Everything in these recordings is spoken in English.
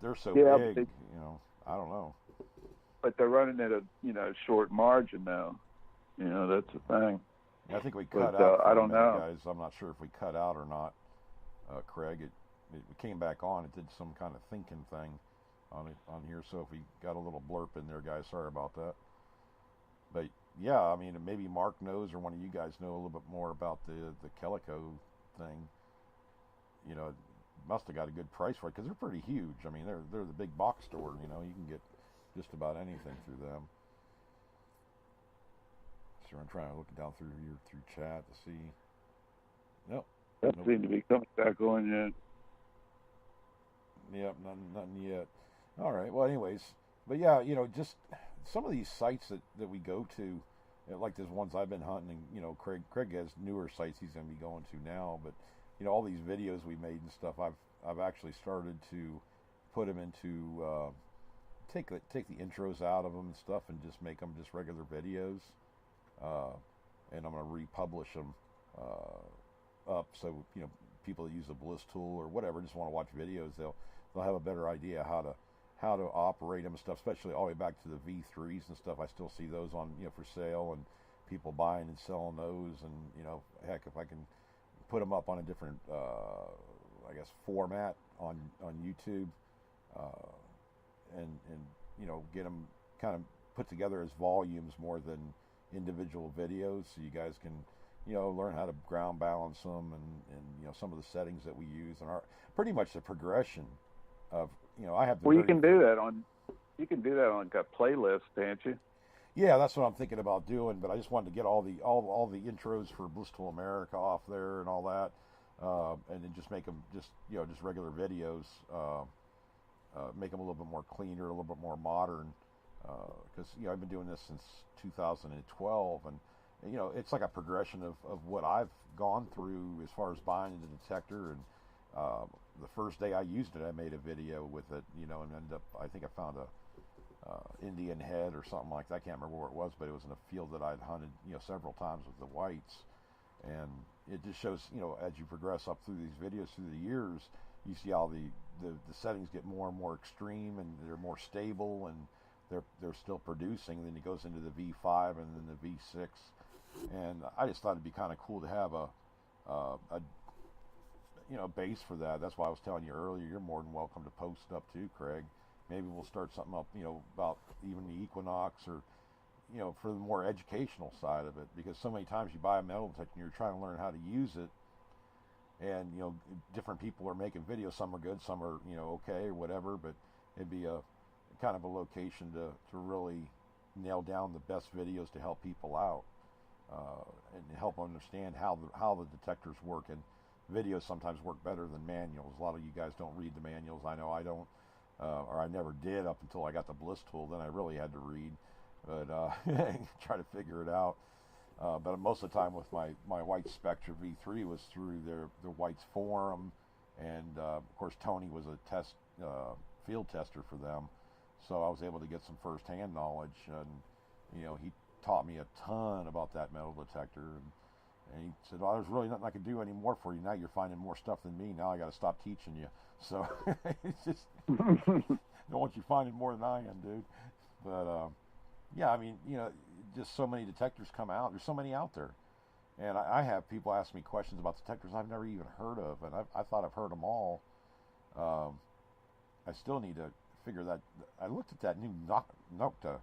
they're so Yeah, big, I don't know. but they're running at a short margin now. That's the thing. I think we cut But out for I a don't minute, know. guys. I'm not sure if we cut out or not. Craig, it came back on. It did some kind of thinking thing on here. So if we got a little blurb in there, guys, sorry about that. But yeah, I mean, maybe Mark knows or one of you guys know a little bit more about the Calico thing. Must have got a good price for it because they're pretty huge. I mean, they're the big box store. You can get just about anything through them. So I'm trying to look down through chat to see. Nope. Doesn't seem to be coming back on yet. Yep, nothing yet. All right. Well, anyways, but yeah, just some of these sites that we go to, like those ones I've been hunting. Craig has newer sites he's going to be going to now, but all these videos we made and stuff, I've actually started to put them into take the intros out of them and stuff, and just make them just regular videos. And I'm going to republish them up, so people that use the Bliss tool or whatever just want to watch videos, they'll have a better idea how to operate them and stuff, especially all the way back to the V3s and stuff. I still see those on for sale, and people buying and selling those, and heck, if I can put them up on a different I guess format on YouTube, and get them kind of put together as volumes more than individual videos, so you guys can learn how to ground balance them, and some of the settings that we use, and pretty much the progression of I have the you can do that on a playlist, can't you? Yeah, that's what I'm thinking about doing, but I just wanted to get all the intros for Bliss Tool America off there and all that, and then just make them just regular videos, make them a little bit more cleaner, a little bit more modern, because I've been doing this since 2012, and it's like a progression of what I've gone through as far as buying the detector. And the first day I used it, I made a video with it, and ended up, I think I found a Indian head or something like that. I can't remember where it was, but it was in a field that I'd hunted several times with the whites. And it just shows, as you progress up through these videos through the years, you see how the settings get more and more extreme, and they're more stable, and they're still producing. And then it goes into the V5 and then the V6, and I just thought it'd be kind of cool to have a base for that. That's why I was telling you earlier, you're more than welcome to post up too, Craig. Maybe we'll start something up, about even the Equinox, or for the more educational side of it, because so many times you buy a metal detector and you're trying to learn how to use it, and different people are making videos. Some are good, some are okay or whatever, but it'd be a kind of a location to really nail down the best videos to help people out, and help understand how the detectors work. And videos sometimes work better than manuals. A lot of you guys don't read the manuals. I know I don't, or I never did up until I got the Bliss tool. Then I really had to read, but try to figure it out. But most of the time with my White Spectra V3 was through their White's forum, and of course Tony was a field tester for them, so I was able to get some first-hand knowledge, and he taught me a ton about that metal detector, and he said, "Well, there's really nothing I can do anymore for you. Now you're finding more stuff than me. Now I got to stop teaching you." So it's just don't want you finding more than I am, dude. But yeah, I mean, just so many detectors come out. There's so many out there, and I have people ask me questions about detectors I've never even heard of, and I thought I've heard them all. I still need to figure that. I looked at that new Nokta.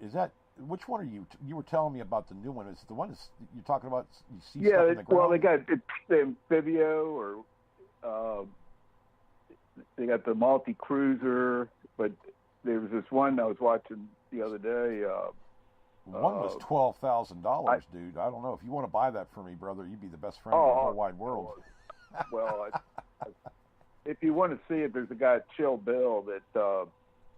Is that, which one are you? You were telling me about the new one. Is it the one you're talking about? You see stuff in the ground? Well, they got the Amphibio, or they got the Multi Cruiser, but there was this one I was watching the other day. One was $12,000, dude. I don't know if you want to buy that for me, brother. You'd be the best friend in the whole wide world. Well, if you want to see it, there's a guy, Chill Bill, that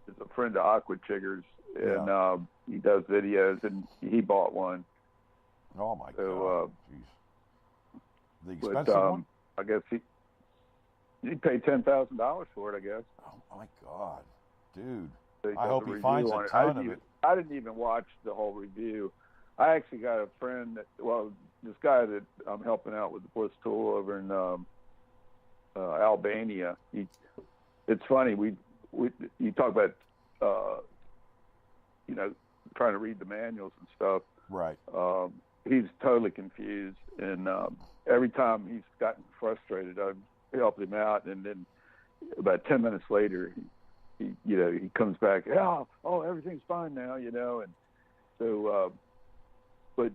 is a friend of Aqua Chiggers, and he does videos, and he bought one. Oh my God! Jeez. The expensive one? I guess he paid $10,000 for it, I guess. Oh my God, dude! So I hope he finds a ton of it. I didn't even watch the whole review. I actually got a friend this guy that I'm helping out with the Bliss tool over in Albania. it's funny. You talk about you know, trying to read the manuals and stuff. Right. He's totally confused, and every time he's gotten frustrated, I've helped him out, and then about 10 minutes later, he comes back. Oh, everything's fine now, you know, and so, but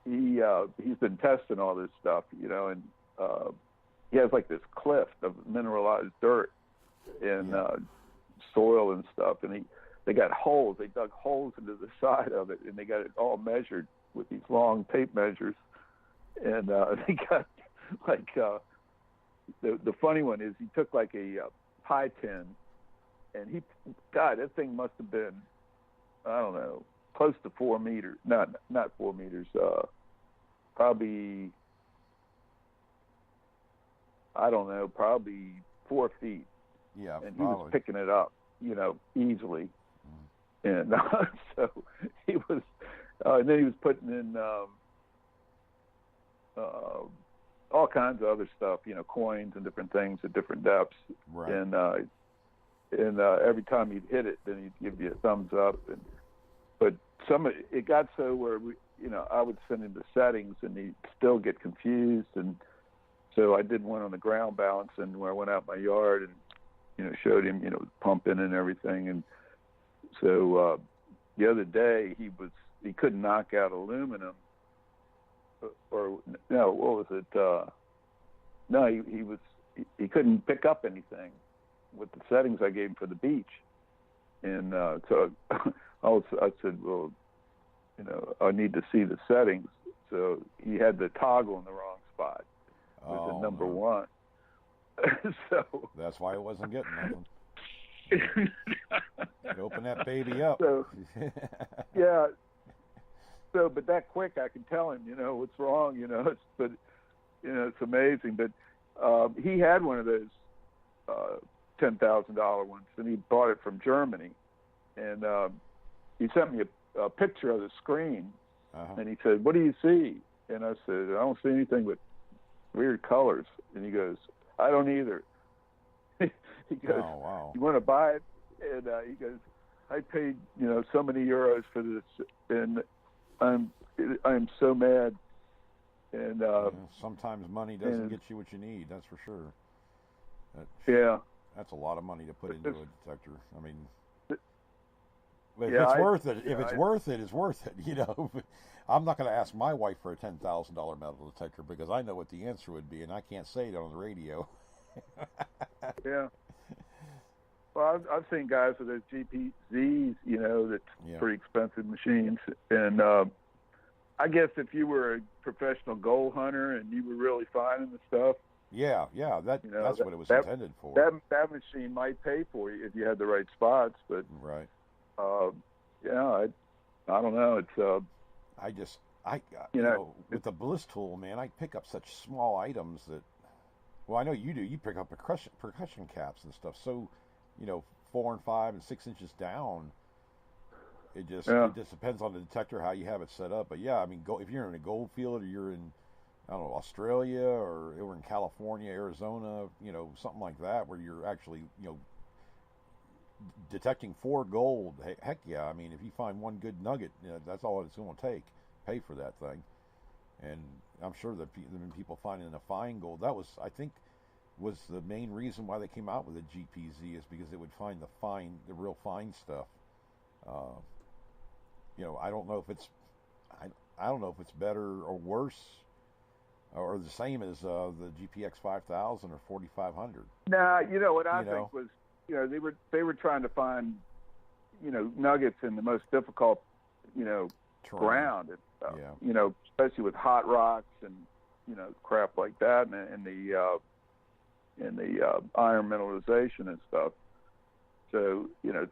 he's been testing all this stuff, you know, and he has like this cliff of mineralized dirt and soil and stuff, and they got holes. They dug holes into the side of it, and they got it all measured with these long tape measures, and they got like the funny one is he took like a pie tin, and that thing must have been, I don't know, close to 4 meters. Not 4 meters. Probably, I don't know, probably 4 feet. Yeah, and probably. He was picking it up, you know, easily. And so he was, and then he was putting in all kinds of other stuff, you know, coins and different things at different depths. Right. And every time he'd hit it, then he'd give you a thumbs up. But it got so where I would send him the settings, and he'd still get confused. And so I did one on the ground balancing where I went out my yard and, you know, showed him, you know, pumping and everything. And so the other day he couldn't knock out aluminum, or no, what was it? No, he couldn't pick up anything with the settings I gave him for the beach. And so I said, well, you know, I need to see the settings. So he had the toggle in the wrong spot with the number 1. So that's why it wasn't getting nothing. Open that baby up. So, yeah. So, but that quick, I can tell him, you know, what's wrong. You know, it's amazing. But he had one of those $10,000 ones, and he bought it from Germany. And he sent me a picture of the screen, and he said, "What do you see?" And I said, "I don't see anything but weird colors." And he goes, "I don't either." He goes, "Oh, wow. You want to buy it?" And he goes, "I paid, you know, so many euros for this, and I'm so mad." And sometimes money doesn't get you what you need. That's for sure. That's a lot of money to put into a detector. I mean, if it's worth it, it's worth it. You know, I'm not going to ask my wife for a $10,000 metal detector because I know what the answer would be, and I can't say it on the radio. Yeah. Well, I've seen guys with those GPZs, you know, that's pretty expensive machines. And I guess if you were a professional gold hunter and you were really finding the stuff. Yeah, that's what it was intended for. That machine might pay for you if you had the right spots, but right. I don't know. It's you know, with the Bliss tool, man, I pick up such small items that. Well, I know you do. You pick up percussion caps and stuff. So, you know, 4 and 5 and 6 inches down. It just depends on the detector how you have it set up. But yeah, I mean, if you're in a gold field or you're in, I don't know, Australia or in California, Arizona, you know, something like that, where you're actually, you know, detecting for gold. Heck yeah! I mean, if you find one good nugget, you know, that's all it's going to take. Pay for that thing. And I'm sure that people finding a fine gold, that was, I think, was the main reason why they came out with a GPZ, is because it would find the real fine stuff. You know, I don't know if it's better or worse, or the same as the GPX 5000 or 4500. Nah, you know what I think was, you know, they were trying to find, you know, nuggets in the most difficult, you know, ground. You know, especially with hot rocks and, you know, crap like that, and the iron mineralization and stuff. So, you know,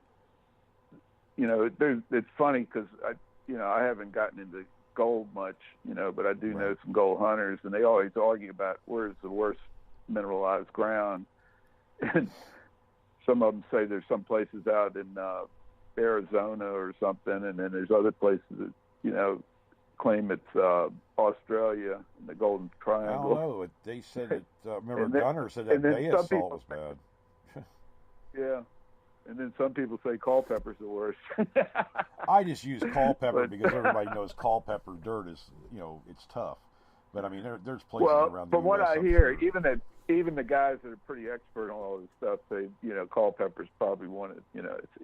it's funny because I haven't gotten into gold much, you know, but I do know some gold hunters, and they always argue about where's the worst mineralized ground. And some of them say there's some places out in Arizona or something, and then there's other places that, you know, claim it's Australia and the Golden Triangle. I don't know. They said it. Remember, Gunner said that Bayasol was bad. Yeah. And then some people say Culpeper's the worst. I just use Culpeper But because everybody knows Culpeper dirt is, it's tough. But I mean, there's places well, around the from what U.S. I I'm hear, sure. even the guys that are pretty expert on all this stuff say, Culpeper's probably one of,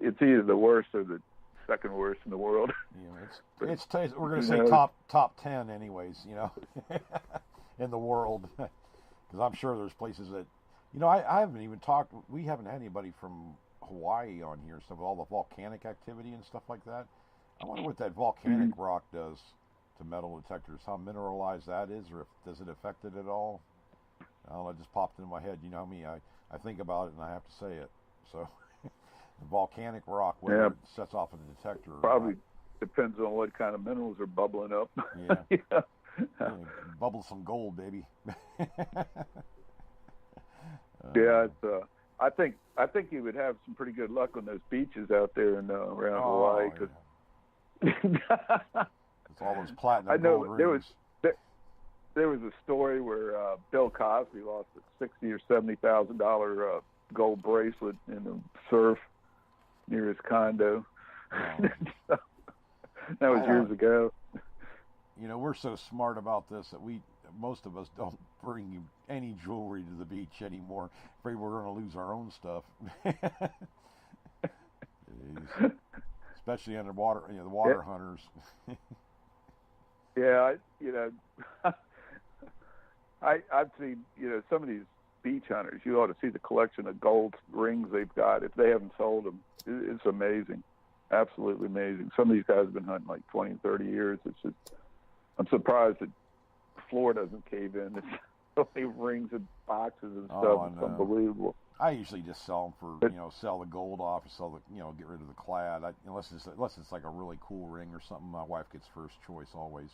it's either the worst or the second worst in the world. We're going to say know, top 10 anyways, in the world, because I'm sure there's places that, I haven't even talked. We haven't had anybody from Hawaii on here, stuff with all the volcanic activity and stuff like that. I wonder what that volcanic rock does to metal detectors, how mineralized that is, or if does it affect it at all. I don't know, it just popped into my head. You know me, I think about it and I have to say it. So the volcanic rock, whether it sets off a detector or probably not. depends on what kind of minerals are bubbling up. Yeah. Yeah, bubble some gold, baby. Yeah, it's, I think you would have some pretty good luck on those beaches out there in around Hawaii. Cause it's all those platinum I know gold there rings. there was a story where Bill Cosby lost a $60,000 or $70,000 gold bracelet in the surf near his condo. That was years ago. We're so smart about this that most of us don't bring any jewelry to the beach anymore. Afraid we're going to lose our own stuff. Especially underwater, the water hunters. Yeah, I've seen, some of these beach hunters. You ought to see the collection of gold rings they've got. If they haven't sold them, it's amazing, absolutely amazing. Some of these guys have been hunting like 20, 30 years. It's just, I'm surprised that floor doesn't cave in. It's so many rings and boxes and stuff. It's unbelievable. I usually just sell them for, sell the gold off, or sell the, get rid of the clad. Unless it's like a really cool ring or something, my wife gets first choice always.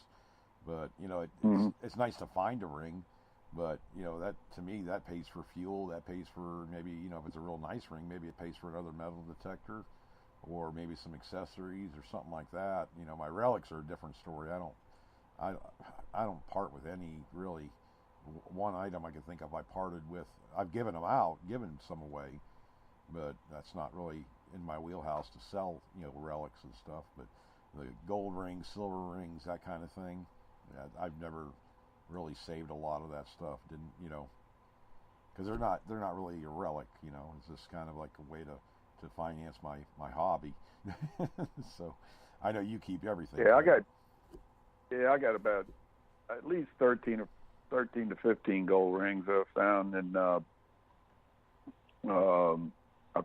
But it's nice to find a ring, but that to me that pays for fuel. That pays for maybe if it's a real nice ring, maybe it pays for another metal detector, or maybe some accessories or something like that. My relics are a different story. I don't part with any really. One item I can think of I parted with. I've given them out, given some away, but that's not really in my wheelhouse to sell, relics and stuff. But the gold rings, silver rings, that kind of thing, I've never really saved a lot of that stuff. Didn't, because they're not really a relic. It's just kind of like a way to finance my hobby. So I know you keep everything. Yeah, I got about at least 13 to 15 gold rings I've found, and I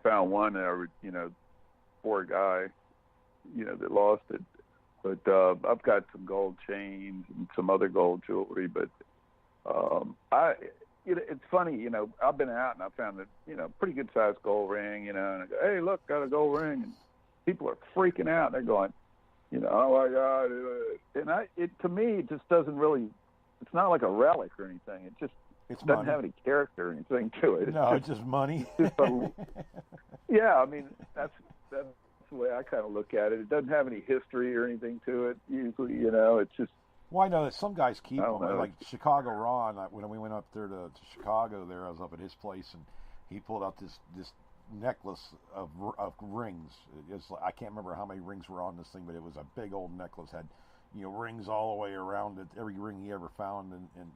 found one that for a guy, that lost it. But I've got some gold chains and some other gold jewelry. But it's funny, I've been out and I found a pretty good sized gold ring, and I go, hey, look, got a gold ring, and people are freaking out. They're going, oh my God, and to me, it just doesn't really. It's not like a relic or anything. It doesn't money. have any character or anything to it. It's just money. Yeah, I mean that's the way I kind of look at it. It doesn't have any history or anything to it. Usually, it's just. Well, I know that some guys keep them. Like Chicago Ron, when we went up there to Chicago, I was up at his place, and he pulled out this necklace of rings. I can't remember how many rings were on this thing, but it was a big old necklace. Had rings all the way around it, every ring he ever found, and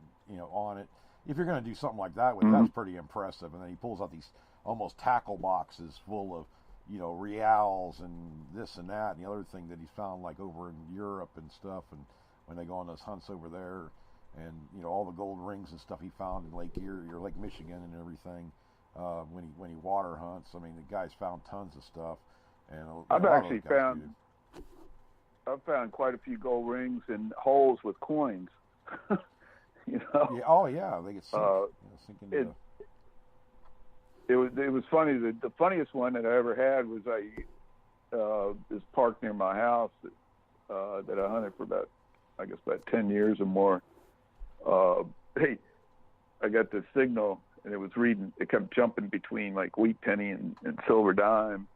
on it. If you're going to do something like that with it, that's pretty impressive. And then he pulls out these almost tackle boxes full of, reals and this and that, and the other thing that he found like over in Europe and stuff, and when they go on those hunts over there, and all the gold rings and stuff he found in Lake Erie or Lake Michigan and everything, when he water hunts. I mean, the guy's found tons of stuff, and I've found quite a few gold rings in holes with coins. Yeah, oh yeah, they get sink into. It was funny. The funniest one that I ever had was this park near my house that I hunted for about 10 years or more. Hey, I got this signal, and it was reading. It kept jumping between like wheat penny and silver dime,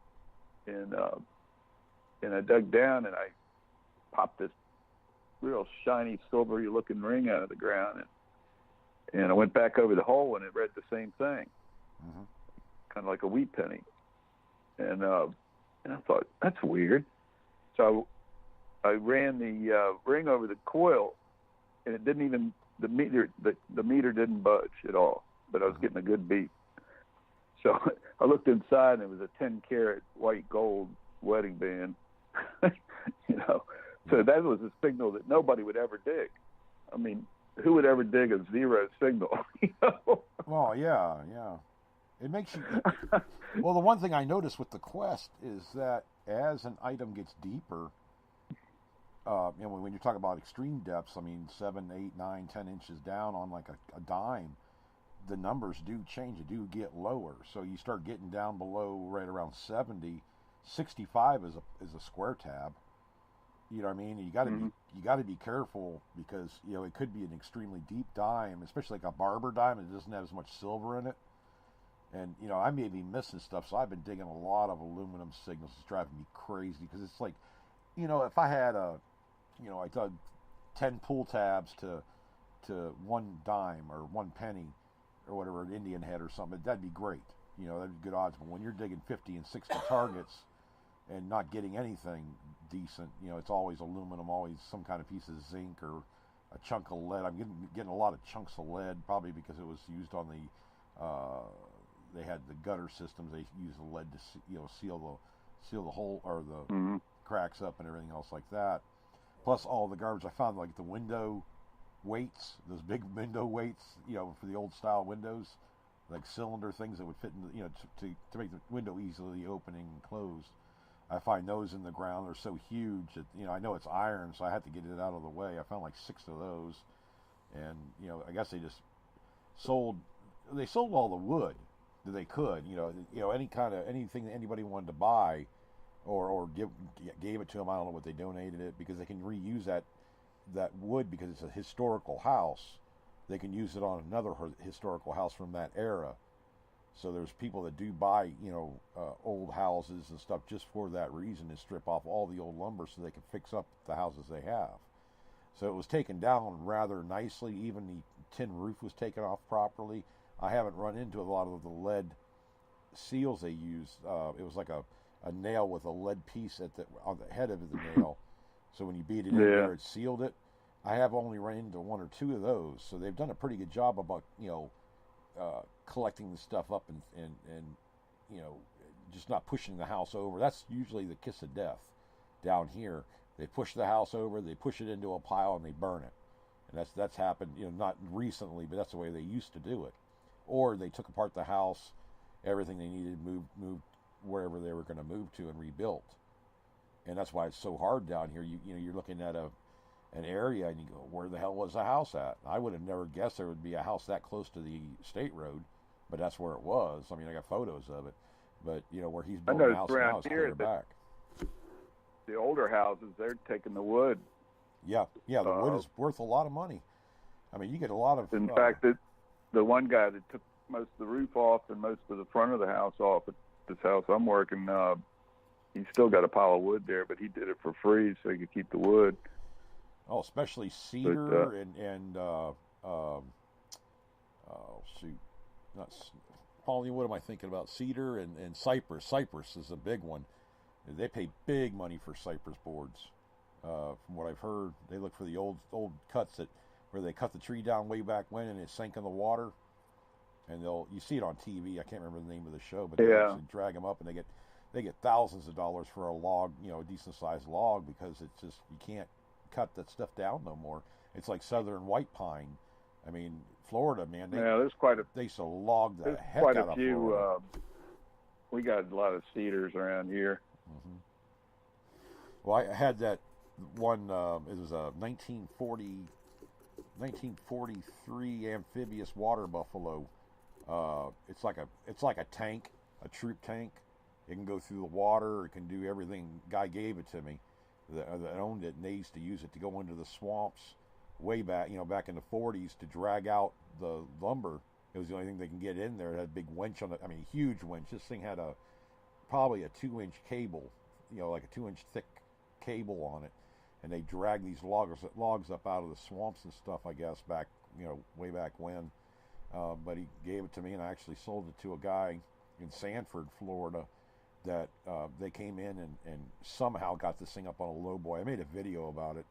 and I dug down and I popped this real shiny silvery looking ring out of the ground, and I went back over the hole and it read the same thing, kind of like a wheat penny. and I thought that's weird. So I ran the ring over the coil, and it didn't even the meter didn't budge at all. But I was getting a good beat. So I looked inside, and it was a 10-karat white gold wedding band. You know, so that was a signal that nobody would ever dig. I mean, who would ever dig a zero signal? You know? Well, yeah. It makes you. Well, the one thing I noticed with the Quest is that as an item gets deeper, when you're talking about extreme depths, I mean 7, 8, 9, 10 inches down on like a dime, the numbers do change. They do get lower. So you start getting down below right around 70. 65 is a square tab. You know what I mean? You got to be careful because it could be an extremely deep dime, especially like a barber dime. It doesn't have as much silver in it. And, I may be missing stuff, so I've been digging a lot of aluminum signals. It's driving me crazy because it's like, if I had I dug 10 pull tabs to one dime or one penny or whatever, an Indian head or something, that'd be great. That'd be good odds. But when you're digging 50 and 60 targets and not getting anything decent, it's always aluminum, always some kind of piece of zinc or a chunk of lead. I'm getting a lot of chunks of lead, probably because it was used on the they had the gutter systems. They used the lead to seal the hole or the cracks up and everything else like that. Plus all the garbage I found, like the window weights, those big window weights, for the old style windows, like cylinder things that would fit in to make the window easily opening and closed. I find those in the ground. They're so huge that I know it's iron, so I had to get it out of the way. I found like 6 of those, and I guess they sold all the wood that they could. Anything that anybody wanted to buy, or gave it to them. I don't know what they donated it, because they can reuse that wood because it's a historical house. They can use it on another historical house from that era. So there's people that do buy, old houses and stuff just for that reason, to strip off all the old lumber so they can fix up the houses they have. So it was taken down rather nicely. Even the tin roof was taken off properly. I haven't run into a lot of the lead seals they used. It was like a nail with a lead piece on the head of the nail. So when you beat it in there, it sealed it. I have only run into 1 or 2 of those. So they've done a pretty good job about, collecting the stuff up and just not pushing the house over. That's usually the kiss of death down here. They push the house over, they push it into a pile, and they burn it. And that's happened, not recently, but that's the way they used to do it. Or they took apart the house, everything they needed moved wherever they were going to move to and rebuilt. And that's why it's so hard down here. You're looking at an area and you go, where the hell was the house at? I would have never guessed there would be a house that close to the state road, but that's where it was. I mean, I got photos of it. But, where he's building the house now is clear back. The older houses, they're taking the wood. Yeah, the wood is worth a lot of money. I mean, you get a lot of... In fact, the one guy that took most of the roof off and most of the front of the house off at this house I'm working, he's still got a pile of wood there, but he did it for free so he could keep the wood. Oh, especially cedar Paulie, what am I thinking about? Cedar and cypress. Cypress is a big one. They pay big money for cypress boards. From what I've heard, they look for the old cuts where they cut the tree down way back when and it sank in the water. And you see it on TV. I can't remember the name of the show, but they actually drag them up and they get thousands of dollars for a log, a decent sized log, because it's just, you can't cut that stuff down no more. It's like southern white pine. I mean, Florida, man. There's they used to log the heck quite out a of few. Florida. We got a lot of cedars around here. Mm-hmm. Well, I had that one. It was a 1943 amphibious water buffalo. It's like a tank, a troop tank. It can go through the water. It can do everything. Guy gave it to me that owned it, and they used to use it to go into the swamps way back, back in the 40s, to drag out the lumber. It was the only thing they can get in there. It had a big winch on it. I mean, huge winch. This thing had probably a 2-inch cable, like a 2-inch thick cable on it. And they dragged these logs up out of the swamps and stuff, I guess, back, way back when. But he gave it to me, and I actually sold it to a guy in Sanford, Florida, that they came in and somehow got this thing up on a lowboy. I made a video about it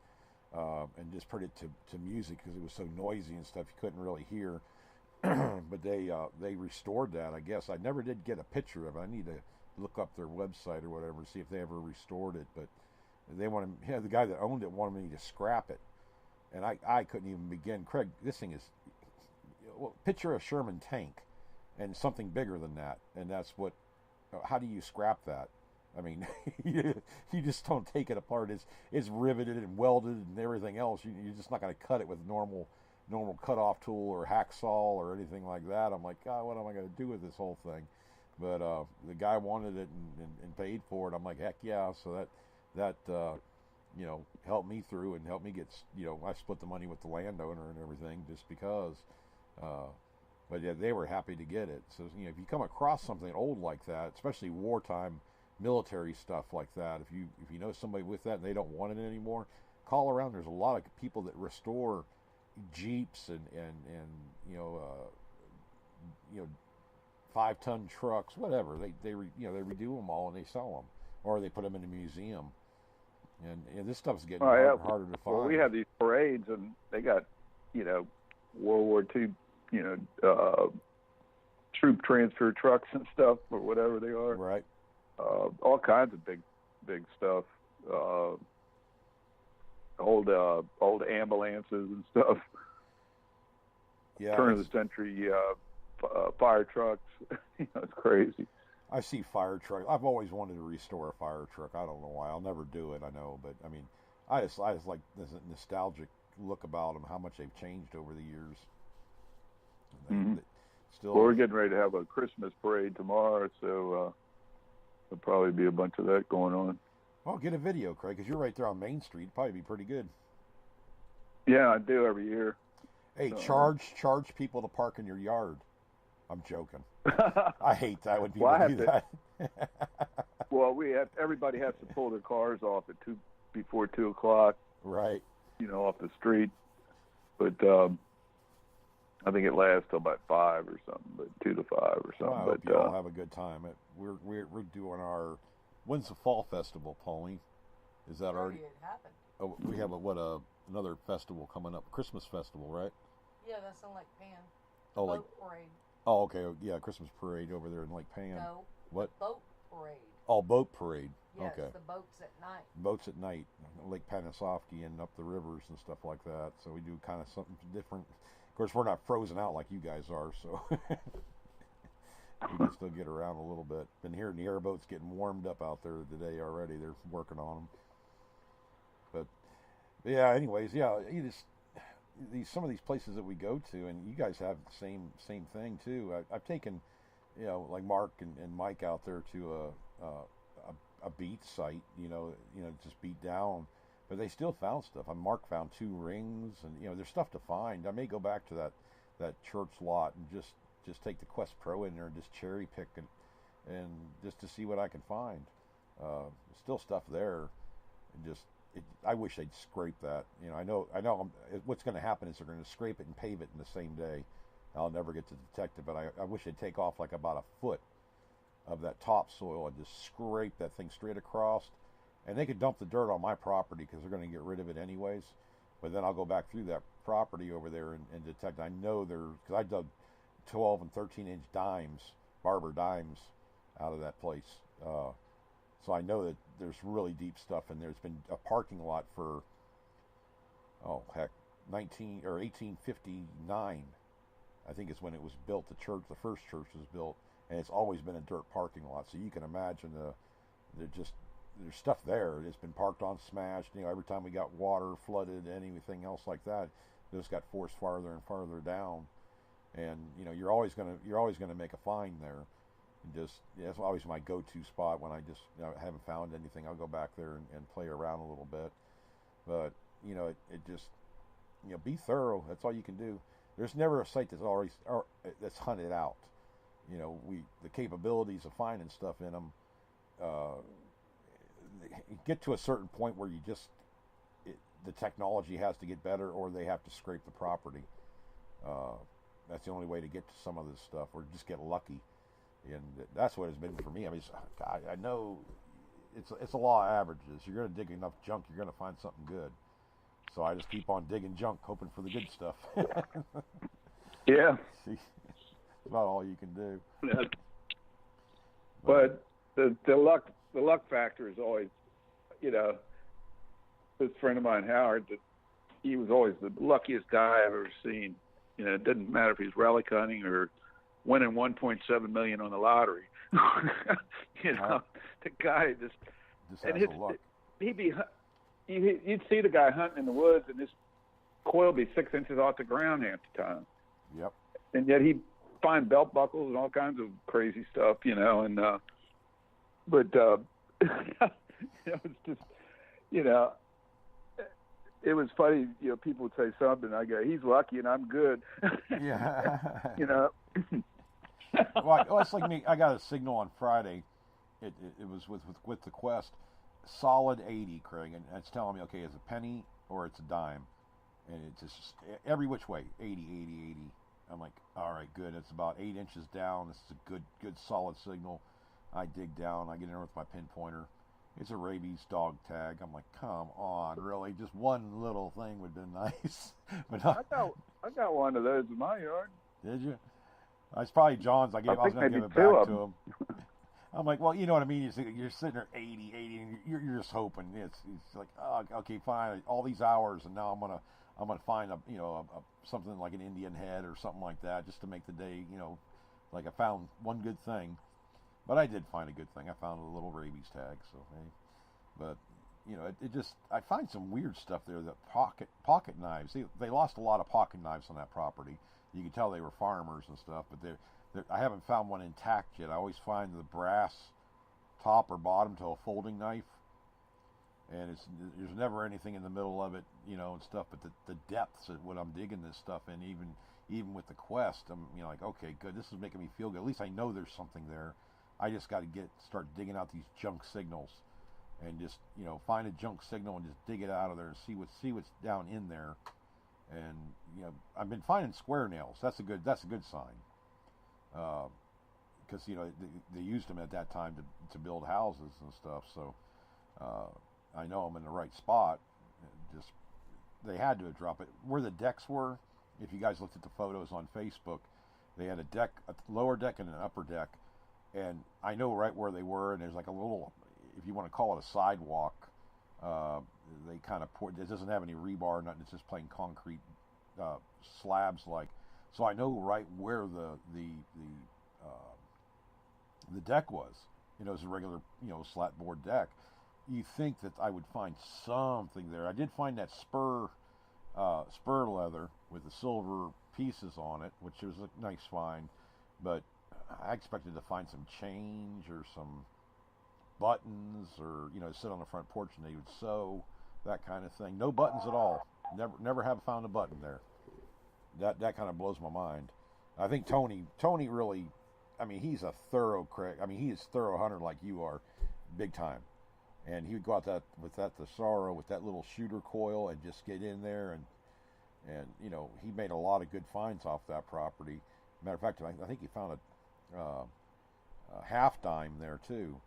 and just put it to music because it was so noisy and stuff you couldn't really hear. But they restored that, I guess. I never did get a picture of it. I need to look up their website or whatever, see if they ever restored it. But they wanted, yeah, the guy that owned it wanted me to scrap it, and I couldn't even begin. Craig, this thing is, well, picture a Sherman tank and something bigger than that, and that's what. How do you scrap that? I mean, you just don't take it apart. It's riveted and welded and everything else. You're just not going to cut it with normal cut-off tool or hacksaw or anything like that. I'm like, God, what am I going to do with this whole thing? But the guy wanted it and paid for it. I'm like, heck yeah. So that helped me through and helped me get, I split the money with the landowner and everything just because. But yeah, they were happy to get it. So if you come across something old like that, especially wartime military stuff like that, if you know somebody with that and they don't want it anymore, call around. There's a lot of people that restore Jeeps and 5-ton trucks, whatever. They redo them all and they sell them, or they put them in a museum. And this stuff's getting harder to find. Well, we have these parades and they got World War II troop transfer trucks and stuff or whatever they are. Right. All kinds of big stuff. Old ambulances and stuff. Yeah. Turn of the century fire trucks. It's crazy. I see fire trucks. I've always wanted to restore a fire truck. I don't know why. I'll never do it. I know, but I mean, I just like this nostalgic look about them. How much they've changed over the years. Well, we're getting ready to have a Christmas parade tomorrow, so there'll probably be a bunch of that going on. Well, get a video, Craig, because you're right there on Main Street. It'd probably be pretty good. Yeah, I do every year. Hey, charge people to park in your yard. I'm joking. I hate that when people do that. Well, everybody has to pull their cars off before 2 o'clock. Right. Off the street. But I think it lasts till about 5 or something, but 2 to 5 or something. Well, I hope you all have a good time. We're doing our. When's the fall festival, Pauline? Is that already? It happened. Oh, we have another festival coming up, Christmas festival, right? Yeah, that's in Lake Pan. Oh, boat parade. Oh, okay. Yeah, Christmas parade over there in Lake Pan. No. What? Boat parade. Oh, boat parade. Yes, okay. The boats at night. Boats at night, Lake Panasoffkee and up the rivers and stuff like that. So we do kind of something different. Of course, we're not frozen out like you guys are, so we can still get around a little bit. Been hearing the airboats getting warmed up out there today already. They're working on them. But yeah, anyways, yeah, some of these places that we go to, and you guys have the same thing too. I've taken, like Mark and Mike out there to a beat site, just beat down. But they still found stuff. Mark found 2 rings, and there's stuff to find. I may go back to that church lot and just take the Quest Pro in there and just cherry pick and just to see what I can find. Still stuff there, and I wish they'd scrape that. I know. What's going to happen is they're going to scrape it and pave it in the same day. I'll never get to detect it, but I wish they'd take off like about a foot of that topsoil and just scrape that thing straight across. And they could dump the dirt on my property because they're going to get rid of it anyways. But then I'll go back through that property over there and detect. I know because I dug 12 and 13-inch dimes, Barber dimes, out of that place. So I know that there's really deep stuff in there. It's been a parking lot for, 1859. I think is when it was built. The first church was built, and it's always been a dirt parking lot. So you can imagine there's stuff there. It's been parked on, smashed. Every time we got water, flooded, anything else like that, it just got forced farther and farther down. And you're always gonna make a find there. And that's always my go-to spot when I just haven't found anything. I'll go back there and play around a little bit. But it just be thorough. That's all you can do. There's never a site that's hunted out. The capabilities of finding stuff in them. Get to a certain point where the technology has to get better, or they have to scrape the property. That's the only way to get to some of this stuff, or just get lucky. and that's what it's been for me. I mean, I know it's a law of averages. You're going to dig enough junk, you're going to find something good. So I just keep on digging junk, hoping for the good stuff. Yeah. See, it's about all you can do. Yeah. But the luck factor is always, this friend of mine, Howard, that he was always the luckiest guy I've ever seen. It doesn't matter if he's relic hunting or winning 1.7 million on the lottery. The guy just has the luck. You'd see the guy hunting in the woods, and his coil would be 6 inches off the ground half the time. Yep. And yet he'd find belt buckles and all kinds of crazy stuff, and but it's just, it was funny, people would say something, I go, he's lucky and I'm good. Yeah. Well, it's like me. I got a signal on Friday. It was with the Quest, solid 80, Craig, and it's telling me, okay, it's a penny or it's a dime, and it's just every which way, 80, 80, 80. I'm like, all right, good. It's about 8 inches down. This is a good solid signal. I dig down. I get in there with my pinpointer. It's a rabies dog tag. I'm like, come on, really? Just one little thing would have been nice. But I got one of those in my yard. Did you? It's probably John's. I was going to give it back to him. I'm like, well, you know what I mean? You're sitting there 80, and you're just hoping. It's like, oh, okay, fine. All these hours, and now I'm gonna find a something like an Indian head or something like that, just to make the day, like I found one good thing. But I did find a good thing. I found a little rabies tag. So hey, but it just, I find some weird stuff there. That pocket knives. They lost a lot of pocket knives on that property. You can tell they were farmers and stuff, but I haven't found one intact yet. I always find the brass top or bottom to a folding knife, and there's never anything in the middle of it, and stuff. But the depths of when I'm digging this stuff, and even with the Quest, I'm like, okay, good. This is making me feel good. At least I know there's something there. I just got to start digging out these junk signals, and just find a junk signal and just dig it out of there and see what's down in there. And I've been finding square nails. That's a good sign. Because they used them at that time to build houses and stuff. So I know I'm in the right spot. Just they had to drop it where the decks were. If you guys looked at the photos on Facebook, they had a lower deck and an upper deck, and I know right where they were. And there's like a little, if you want to call it a sidewalk, they kind of poured. It doesn't have any rebar, nothing. It's just plain concrete slabs like. So I know right where the deck was. It's a regular slat board deck. You think that I would find something there? I did find that spur leather with the silver pieces on it, which was a nice find. But I expected to find some change or some buttons, or sit on the front porch and they would sew, that kind of thing. No buttons at all. Never have found a button there. That kind of blows my mind. I think Tony really, I mean, he's a thorough Craig. I mean, he is thorough hunter like you are, big time. And he would go out with that Thesaro with that little shooter coil and just get in there, and he made a lot of good finds off that property. Matter of fact, I think he found a half dime there too.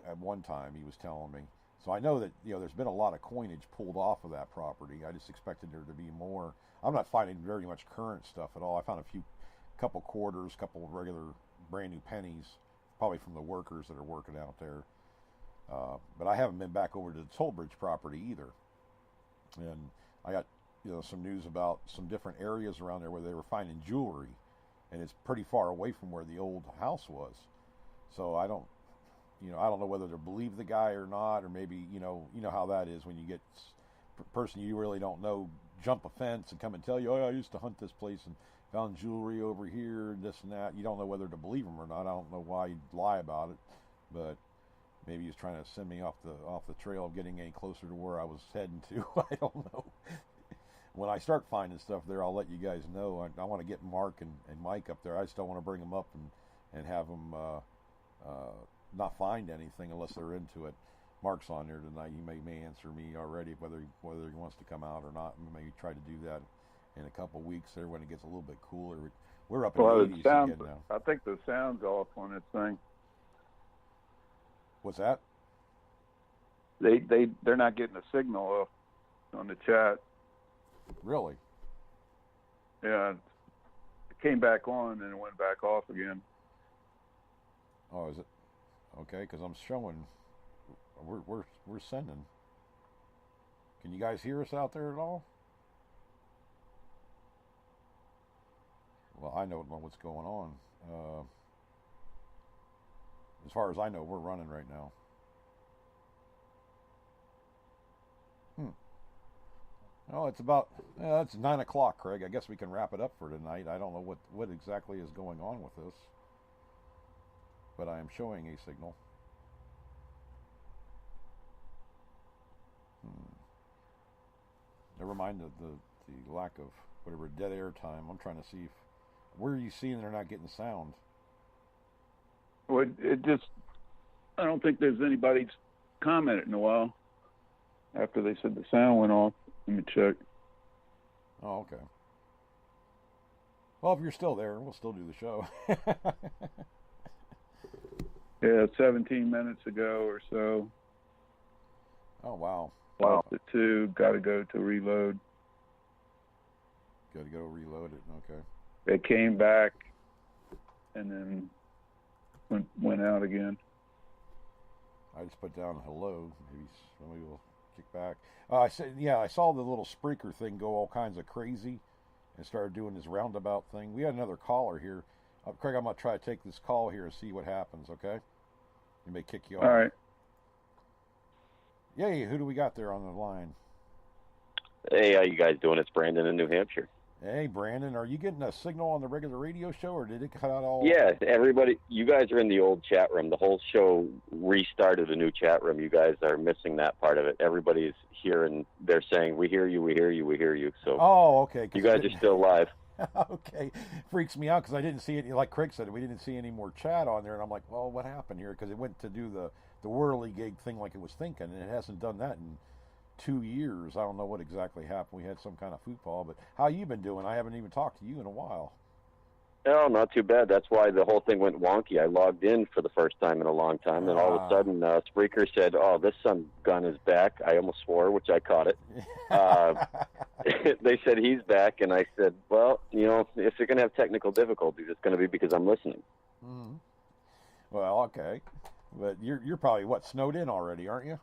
At one time, he was telling me. So I know that there's been a lot of coinage pulled off of that property. I just expected there to be more. I'm not finding very much current stuff at all. I found couple quarters, couple of regular brand new pennies, probably from the workers that are working out there. But I haven't been back over to the Tollbridge property either. And I got some news about some different areas around there where they were finding jewelry, and it's pretty far away from where the old house was. So I don't know whether to believe the guy or not, or maybe you know how that is when you get a person you really don't know jump a fence and come and tell you, oh, I used to hunt this place and found jewelry over here and this and that. You don't know whether to believe him or not. I don't know why he'd lie about it, but maybe he's trying to send me off the trail of getting any closer to where I was heading to. I don't know. When I start finding stuff there, I'll let you guys know. I want to get Mark and Mike up there. I just don't want to bring them up and have them not find anything unless they're into it. Mark's on there tonight. He may answer me already whether he wants to come out or not. We may try to do that in a couple of weeks there when it gets a little bit cooler. We're up in Well, the it 80s sounds. again now. I think the sound's off on this thing. What's that? They're not getting a signal off on the chat. Really? Yeah, it came back on and it went back off again. Oh, is it? Okay, because I'm showing. We're sending. Can you guys hear us out there at all? Well, I know what's going on. As far as I know, we're running right now. Oh, it's about it's 9 o'clock, Craig. I guess we can wrap it up for tonight. I don't know what exactly is going on with this, but I am showing a signal. Never mind the lack of whatever dead air time. I'm trying to see where are you seeing they're not getting sound. Well, I don't think there's anybody's commented in a while after they said the sound went off. Let me check. Oh, okay. Well, if you're still there, we'll still do the show. Yeah, 17 minutes ago or so. Oh, wow. Off the 2, got to go to reload. Got to go reload it. Okay. It came back and then went out again. I just put down hello. Maybe somebody will kick back. I saw the little Spreaker thing go all kinds of crazy and started doing this roundabout thing. We had another caller here. Craig, I'm going to try to take this call here and see what happens, okay? He may kick you off. All right. Yay, who do we got there on the line? Hey, how you guys doing? It's Brandon in New Hampshire. Hey, Brandon, are you getting a signal on the regular radio show, or did it cut out all? Yeah, everybody, you guys are in the old chat room. The whole show restarted a new chat room. You guys are missing that part of it. Everybody's here, and they're saying, we hear you, we hear you, we hear you. So, oh, okay. You guys are still live. Okay. Freaks me out because I didn't see it. Like Craig said, we didn't see any more chat on there, and I'm like, well, what happened here? Because it went to do the whirligig thing like it was thinking, and it hasn't done that in 2 years. I don't know what exactly happened. We had some kind of football, but how you been doing? I haven't even talked to you in a while. No, not too bad. That's why the whole thing went wonky. I logged in for the first time in a long time, and all of a sudden, Spreaker said, "Oh, this son gun is back." I almost swore, which I caught it. They said he's back, and I said, "Well, you know, if you're going to have technical difficulties, it's going to be because I'm listening." Mm-hmm. Well, okay, but you're probably snowed in already, aren't you?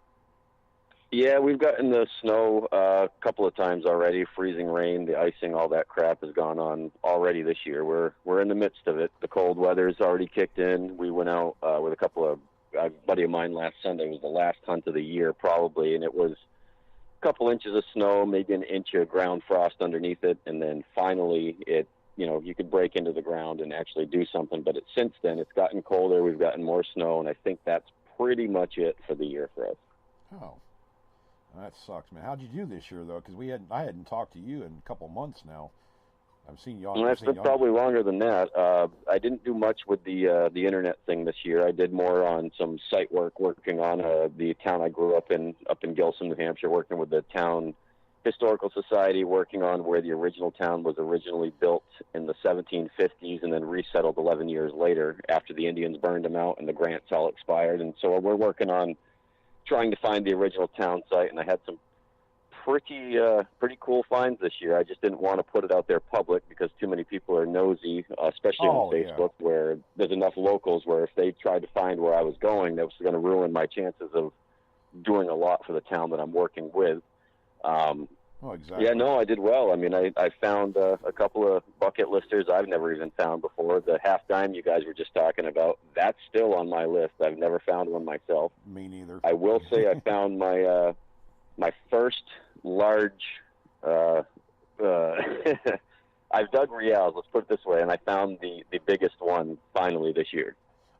Yeah, we've gotten the snow a couple of times already. Freezing rain, the icing, all that crap has gone on already this year. We're in the midst of it. The cold weather's already kicked in. We went out with a couple of a buddy of mine last Sunday. It was the last hunt of the year probably, and it was a couple inches of snow, maybe an inch of ground frost underneath it, and then finally you could break into the ground and actually do something. But since then, it's gotten colder. We've gotten more snow, and I think that's pretty much it for the year for us. Oh. That sucks, man. How'd you do this year, though? Because I hadn't talked to you in a couple months now. I've seen you on. Well, it's been probably longer than that. I didn't do much with the internet thing this year. I did more on some site work, working on the town I grew up in Gilsum, New Hampshire, working with the town historical society, working on where the original town was originally built in the 1750s and then resettled 11 years later after the Indians burned them out and the grants all expired. And so we're working on trying to find the original town site, and I had some pretty cool finds this year. I just didn't want to put it out there public because too many people are nosy, especially on Facebook, where there's enough locals where if they tried to find where I was going, that was going to ruin my chances of doing a lot for the town that I'm working with. Oh, exactly. Yeah, no, I did well. I mean, I found a couple of bucket listers I've never even found before. The half dime you guys were just talking about, that's still on my list. I've never found one myself. Me neither. I will say I found my my first large. I've dug reals, let's put it this way, and I found the biggest one finally this year.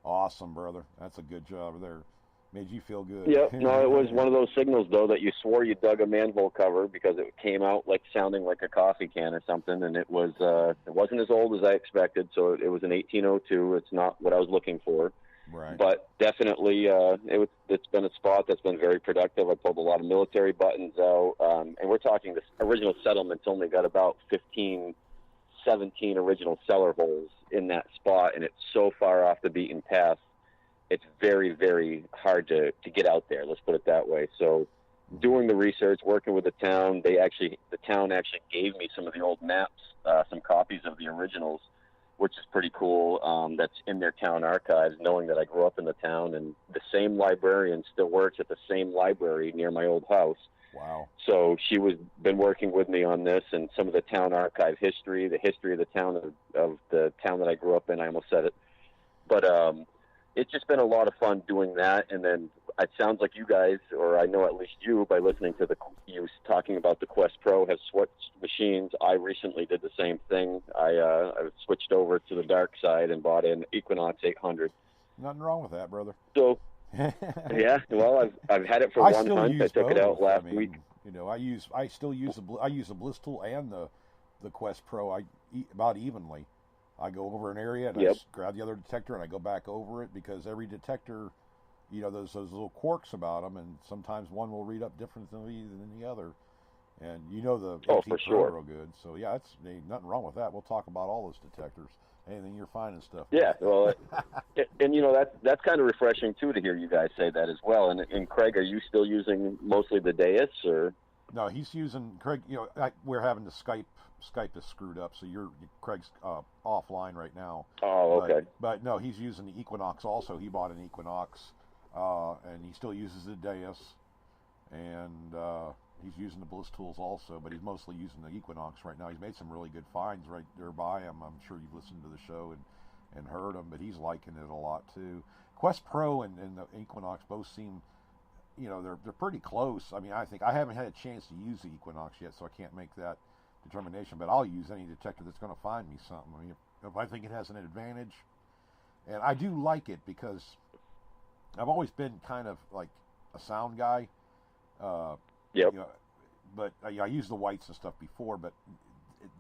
Awesome, brother. That's a good job there. Made you feel good. Yep. No, it was one of those signals, though, that you swore you dug a manhole cover because it came out sounding like a coffee can or something, and it wasn't as old as I expected, so it was an 1802. It's not what I was looking for. Right. But definitely, it's been a spot that's been very productive. I pulled a lot of military buttons out, and we're talking this original settlement's only got about 15 17 original cellar holes in that spot, and it's so far off the beaten path. It's very, very hard to get out there. Let's put it that way. So doing the research, working with the town, the town actually gave me some of the old maps, some copies of the originals, which is pretty cool. That's in their town archives, knowing that I grew up in the town, and the same librarian still works at the same library near my old house. Wow. So she was been working with me on this and some of the town archive history, the history of the town of the town that I grew up in. I almost said it, but it's just been a lot of fun doing that. And then it sounds like you guys, or I know at least you, by listening to you talking about the Quest Pro, have switched machines. I recently did the same thing. I switched over to the dark side and bought an Equinox 800. Nothing wrong with that, brother. So. Yeah, well, I've had it for one hunt. I took it out last week. You know, I still use the Bliss tool and the Quest Pro. About evenly. I go over an area and I grab the other detector and I go back over it, because every detector, you know, there's those little quirks about them, and sometimes one will read up differently than the other. And you know the AT for Pro sure. real good. So yeah, ain't nothing wrong with that. We'll talk about all those detectors. Anything you're finding stuff. Yeah, well, and you know that's kind of refreshing too to hear you guys say that as well. And Craig, are you still using mostly the Deus, or? No, he's using Craig. You know, we're having the Skype is screwed up, so Craig's offline right now. Oh, okay. But no, he's using the Equinox also. He bought an Equinox, and he still uses the Deus, and he's using the Bliss tools also, but he's mostly using the Equinox right now. He's made some really good finds right there by him. I'm sure you've listened to the show and heard him, but he's liking it a lot too. Quest Pro and the Equinox both seem, you know, they're pretty close. I mean, I think I haven't had a chance to use the Equinox yet, so I can't make that determination, but I'll use any detector that's going to find me something. I mean, if I think it has an advantage, and I do like it because I've always been kind of like a sound guy. Yep. You know, but I used the whites and stuff before, but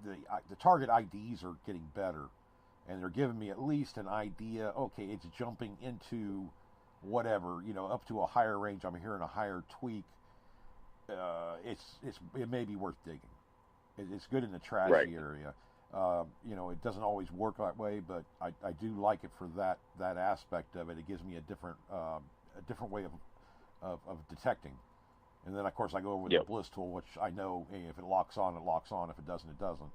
the target IDs are getting better, and they're giving me at least an idea. Okay, it's jumping into whatever, you know, up to a higher range. I'm hearing a higher tweak. It may be worth digging. It's good in the trashy area. You know, it doesn't always work that way, but I do like it for that aspect of it. It gives me a different way of detecting. And then, of course, I go over with the Bliss tool, which I know, hey, if it locks on, it locks on. If it doesn't, it doesn't.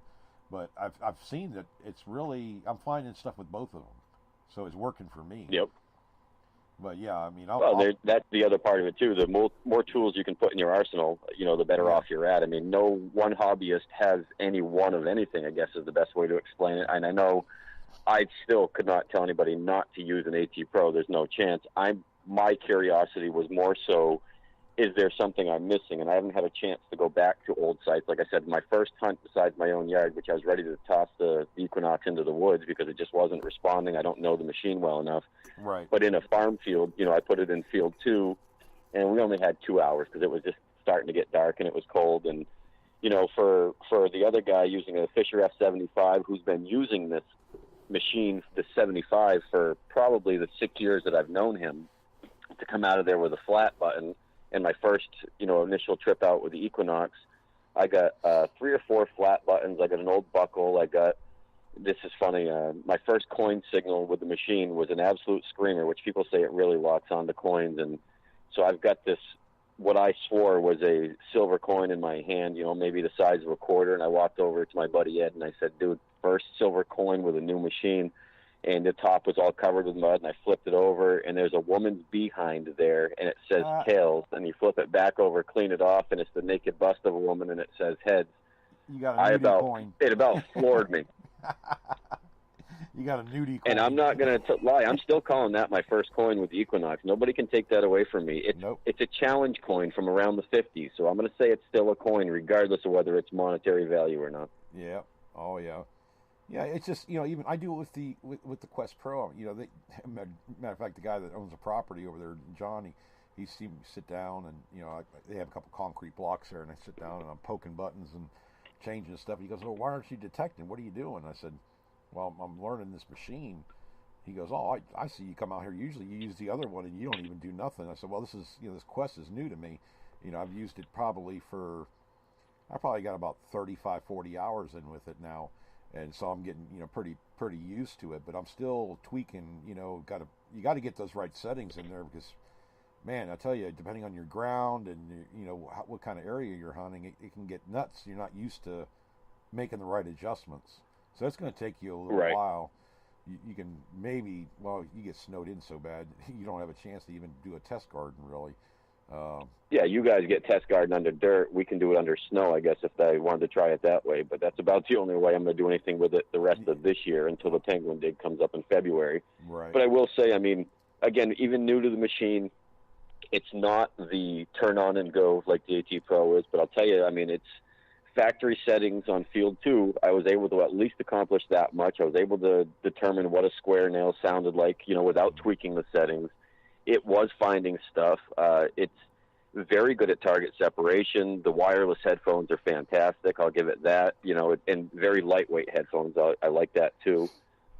But I've seen that it's really, I'm finding stuff with both of them. So it's working for me. Yep. But, yeah, I mean, that's the other part of it, too. The more tools you can put in your arsenal, you know, the better off you're at. I mean, no one hobbyist has any one of anything, I guess, is the best way to explain it. And I know I still could not tell anybody not to use an AT Pro. There's no chance. My curiosity was more so, is there something I'm missing? And I haven't had a chance to go back to old sites. Like I said, my first hunt besides my own yard, which I was ready to toss the Equinox into the woods because it just wasn't responding. I don't know the machine well enough. Right. But in a farm field, you know, I put it in field 2, and we only had 2 hours because it was just starting to get dark and it was cold. And, you know, for the other guy using a Fisher F75 who's been using this machine, the 75, for probably the 6 years that I've known him, to come out of there with a flat button. And my first, you know, initial trip out with the Equinox, I got 3 or 4 flat buttons. I got an old buckle. I got, this is funny, my first coin signal with the machine was an absolute screamer, which people say it really locks onto coins. And so I've got this, what I swore was a silver coin in my hand, you know, maybe the size of a quarter. And I walked over to my buddy Ed and I said, dude, first silver coin with a new machine. And the top was all covered with mud, and I flipped it over, and there's a woman's behind there, and it says tails, and you flip it back over, clean it off, and it's the naked bust of a woman, and it says heads. You got a nudie coin. It about floored me. You got a nudie coin. And I'm not going to lie, I'm still calling that my first coin with the Equinox. Nobody can take that away from me. It's a challenge coin from around the 50s, so I'm going to say it's still a coin, regardless of whether it's monetary value or not. Yeah. Oh, yeah. Yeah, it's just, you know, even I do it with the Quest Pro. You know, matter of fact, the guy that owns the property over there, Johnny, he seen me sit down, and you know, they have a couple concrete blocks there, and I sit down and I'm poking buttons and changing stuff. He goes, "Well, why aren't you detecting? What are you doing?" I said, "Well, I'm learning this machine." He goes, "Oh, I see you come out here. Usually you use the other one and you don't even do nothing." I said, "Well, this Quest is new to me. You know, I've used it I probably got about 35, 40 hours in with it now." and so I'm getting pretty used to it. But I'm still tweaking. You got to get those right settings in there because, man, I tell you, depending on your ground and what kind of area you're hunting, it can get nuts. You're not used to making the right adjustments, so that's going to take you a little Right. while. You can maybe, you get snowed in so bad you don't have a chance to even do a test garden really. Yeah, you guys get test garden under dirt. We can do it under snow, I guess, if I wanted to try it that way. But that's about the only way I'm going to do anything with it the rest of this year until the penguin dig comes up in February. Right. But I will say, I mean, again, even new to the machine, it's not the turn on and go like the AT Pro is. But I'll tell you, I mean, it's factory settings on field 2. I was able to at least accomplish that much. I was able to determine what a square nail sounded like, without tweaking the settings. It was finding stuff. It's very good at target separation. The wireless headphones are fantastic. I'll give it that. And very lightweight headphones. I like that too.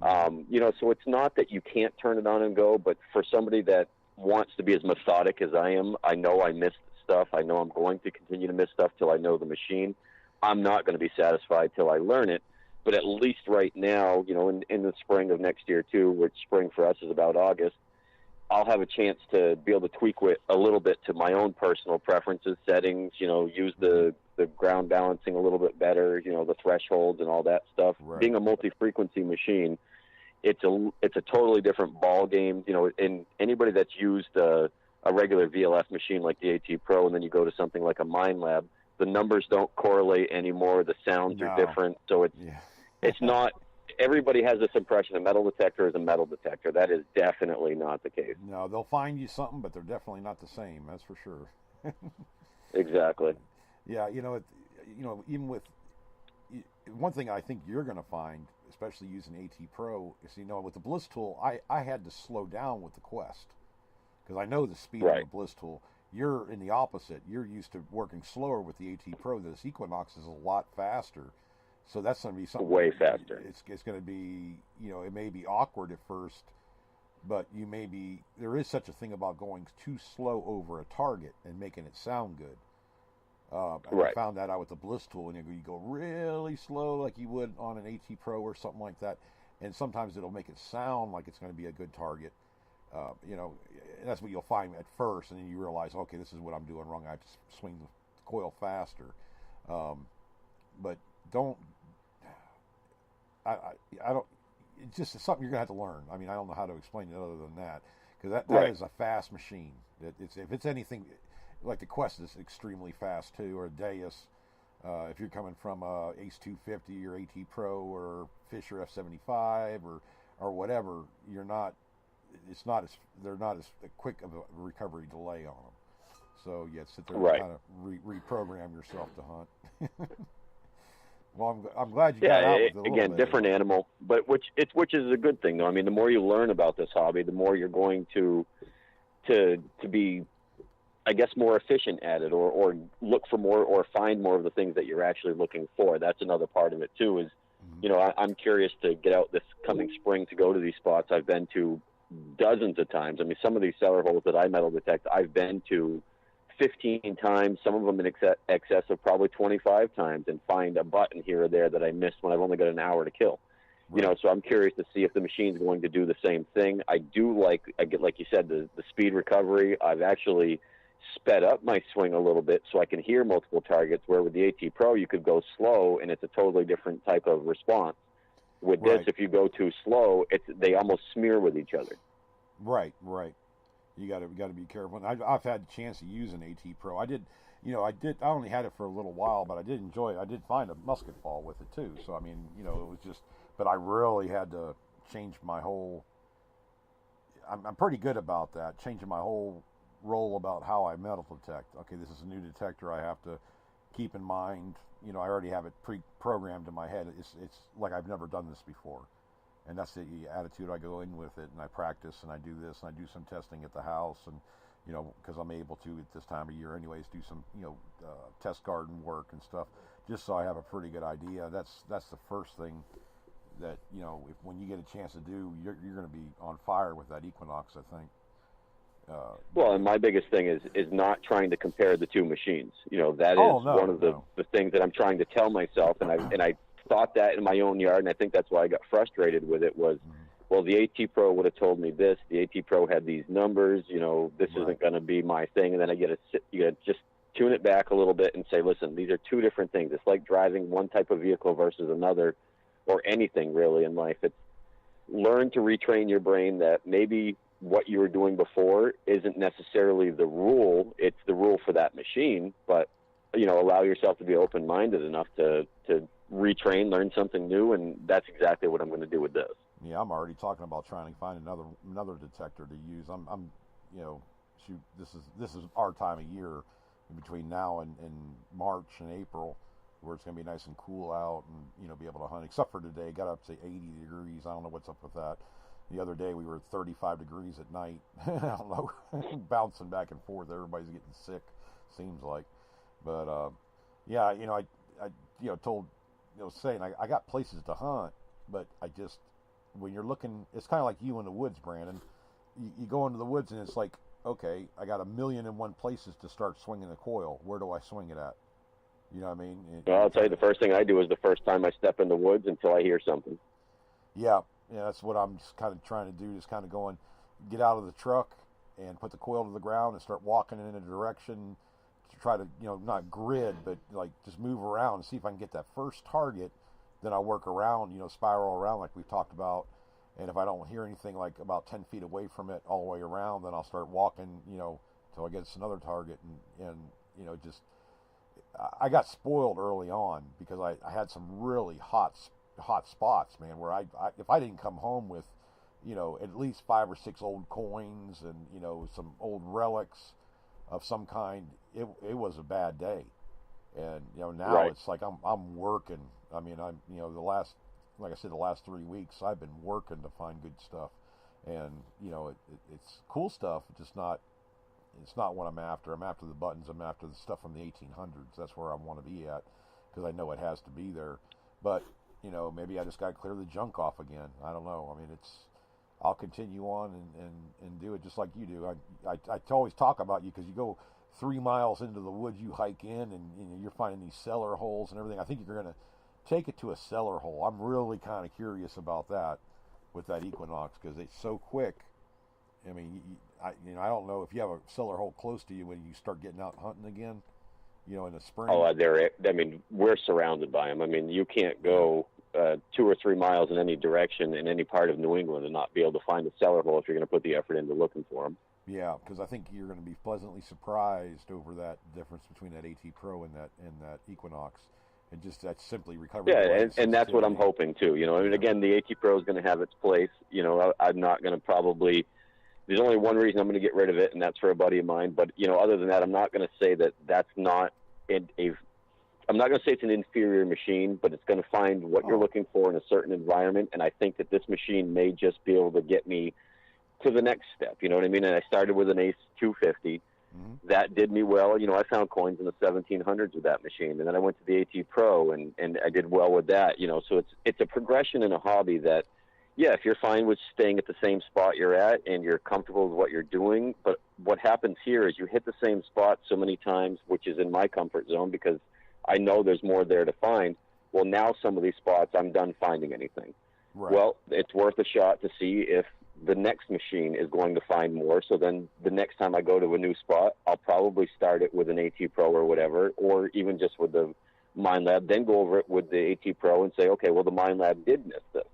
So it's not that you can't turn it on and go, but for somebody that wants to be as methodic as I am, I know I missed stuff. I know I'm going to continue to miss stuff till I know the machine. I'm not going to be satisfied till I learn it. But at least right now, in the spring of next year too, which spring for us is about August, I'll have a chance to be able to tweak it a little bit to my own personal preferences, settings, use the ground balancing a little bit better, the thresholds and all that stuff. Right. Being a multi-frequency machine, it's a totally different ball game. And anybody that's used a regular VLF machine like the AT Pro, and then you go to something like a MindLab, the numbers don't correlate anymore. The sounds are different. So it's not. Everybody has this impression a metal detector is a metal detector. That is definitely not the case. No, they'll find you something, but they're definitely not the same. That's for sure. Exactly. Yeah, even with one thing I think you're going to find, especially using AT Pro, is with the Bliss tool, I had to slow down with the Quest because I know the speed of the Bliss tool. You're in the opposite. You're used to working slower with the AT Pro. This Equinox is a lot faster. So that's going to be something way faster. It's going to be, it may be awkward at first, but there is such a thing about going too slow over a target and making it sound good. I found that out with the Bliss tool, and you go really slow like you would on an AT Pro or something like that, and sometimes it'll make it sound like it's going to be a good target. That's what you'll find at first, and then you realize, okay, this is what I'm doing wrong. I have to swing the coil faster. But don't. I don't. It's just something you're gonna have to learn. I mean, I don't know how to explain it other than that, because that is a fast machine. If it's anything like the Quest is extremely fast too, or Deus. If you're coming from Ace 250 or AT Pro or Fisher F75 or whatever, you're not. They're not as quick of a recovery delay on them. So you have to sit there and kind of reprogram yourself to hunt. Well, I'm glad you got out with it a little bit. Different animal, but which is a good thing though. I mean, the more you learn about this hobby, the more you're going to be, I guess, more efficient at it, or look for more, or find more of the things that you're actually looking for. That's another part of it too. Is I'm curious to get out this coming spring to go to these spots I've been to dozens of times. I mean, some of these cellar holes that I metal detect, I've been to 15 times, some of them in excess of probably 25 times, and find a button here or there that I missed when I've only got an hour to kill. Right. So I'm curious to see if the machine's going to do the same thing. I get, like you said, the speed recovery. I've actually sped up my swing a little bit so I can hear multiple targets, where with the AT Pro you could go slow and it's a totally different type of response. With this, if you go too slow, they almost smear with each other. Right. You got to be careful. And I've had a chance to use an AT Pro. I only had it for a little while, but I did enjoy it. I did find a musket ball with it too. So I mean, it was just. But I really had to change my whole. I'm pretty good about that. Changing my whole role about how I metal detect. Okay, this is a new detector. I have to keep in mind. I already have it pre-programmed in my head. It's like I've never done this before. And that's the attitude I go in with it, and I practice, and I do this, and I do some testing at the house, and because I'm able to at this time of year, anyways, do some test garden work and stuff, just so I have a pretty good idea. That's the first thing that when you get a chance to do, you're going to be on fire with that Equinox, I think. Well, and my biggest thing is not trying to compare the two machines. That is one of the things that I'm trying to tell myself, and I thought that in my own yard, and I think that's why I got frustrated with it was, well, the AT Pro would have told me this. The AT Pro had these numbers. This isn't going to be my thing. And then you got to just tune it back a little bit and say, listen, these are two different things. It's like driving one type of vehicle versus another, or anything really in life. It's learn to retrain your brain that maybe what you were doing before isn't necessarily the rule. It's the rule for that machine, but allow yourself to be open-minded enough to retrain, learn something new, and that's exactly what I'm going to do with this. Yeah, I'm already talking about trying to find another detector to use. I'm shoot, this is our time of year between now and March and April, where it's going to be nice and cool out and be able to hunt. Except for today, got up to 80 degrees. I don't know what's up with that. The other day we were 35 degrees at night. I don't know, bouncing back and forth. Everybody's getting sick, seems like. But yeah, I told saying I got places to hunt, but I just, when you're looking, it's kind of like you in the woods, Brandon. You go into the woods and it's like, okay, I got 1,000,001 places to start swinging the coil. Where do I swing it at? You know what I mean? Well, I'll tell you, the first thing I do is the first time I step in the woods until I hear something. Yeah, that's what I'm just kind of trying to do, is kind of get out of the truck and put the coil to the ground and start walking in a direction to try to, not grid, but like just move around and see if I can get that first target. Then I'll work around, spiral around like we've talked about. And if I don't hear anything like about 10 feet away from it all the way around, then I'll start walking, till I get another target. And just, I got spoiled early on because I had some really hot spots, man, where I if I didn't come home with, at least 5 or 6 old coins and, some old relics of some kind, it was a bad day. And, now right. It's like I'm working. I mean, like I said, the last 3 weeks, I've been working to find good stuff. And, it's cool stuff, it's not what I'm after. I'm after the buttons. I'm after the stuff from the 1800s. That's where I want to be at, because I know it has to be there. But, maybe I just got to clear the junk off again. I don't know. I mean, I'll continue on and do it just like you do. I always talk about you because you go 3 miles into the woods, you hike in, and you're finding these cellar holes and everything. I think you're going to take it to a cellar hole. I'm really kind of curious about that with that Equinox, because it's so quick. I mean, I don't know if you have a cellar hole close to you when you start getting out hunting again, in the spring. Oh, we're surrounded by them. I mean, you can't go 2 or 3 miles in any direction in any part of New England and not be able to find a cellar hole if you're going to put the effort into looking for them. Yeah, because I think you're going to be pleasantly surprised over that difference between that AT Pro and that Equinox. And just that's simply recovery. Yeah, and that's what I'm hoping too. I mean, again, the AT Pro is going to have its place. I'm not going to probably. There's only one reason I'm going to get rid of it, and that's for a buddy of mine. But other than that, I'm not going to say that's not I'm not going to say it's an inferior machine, but it's going to find what you're looking for in a certain environment. And I think that this machine may just be able to get me to the next step. You know what I mean? And I started with an Ace 250. Mm-hmm. That did me well. I found coins in the 1700s with that machine, and then I went to the AT Pro, and I did well with that. So it's a progression in a hobby that, yeah, if you're fine with staying at the same spot you're at and you're comfortable with what you're doing, but what happens here is you hit the same spot so many times, which is in my comfort zone because I know there's more there to find. Well, now some of these spots I'm done finding anything. Right. Well, it's worth a shot to see if the next machine is going to find more. So then the next time I go to a new spot, I'll probably start it with an AT Pro or whatever, or even just with the Minelab, then go over it with the AT Pro and say, okay, well, the Minelab did miss this.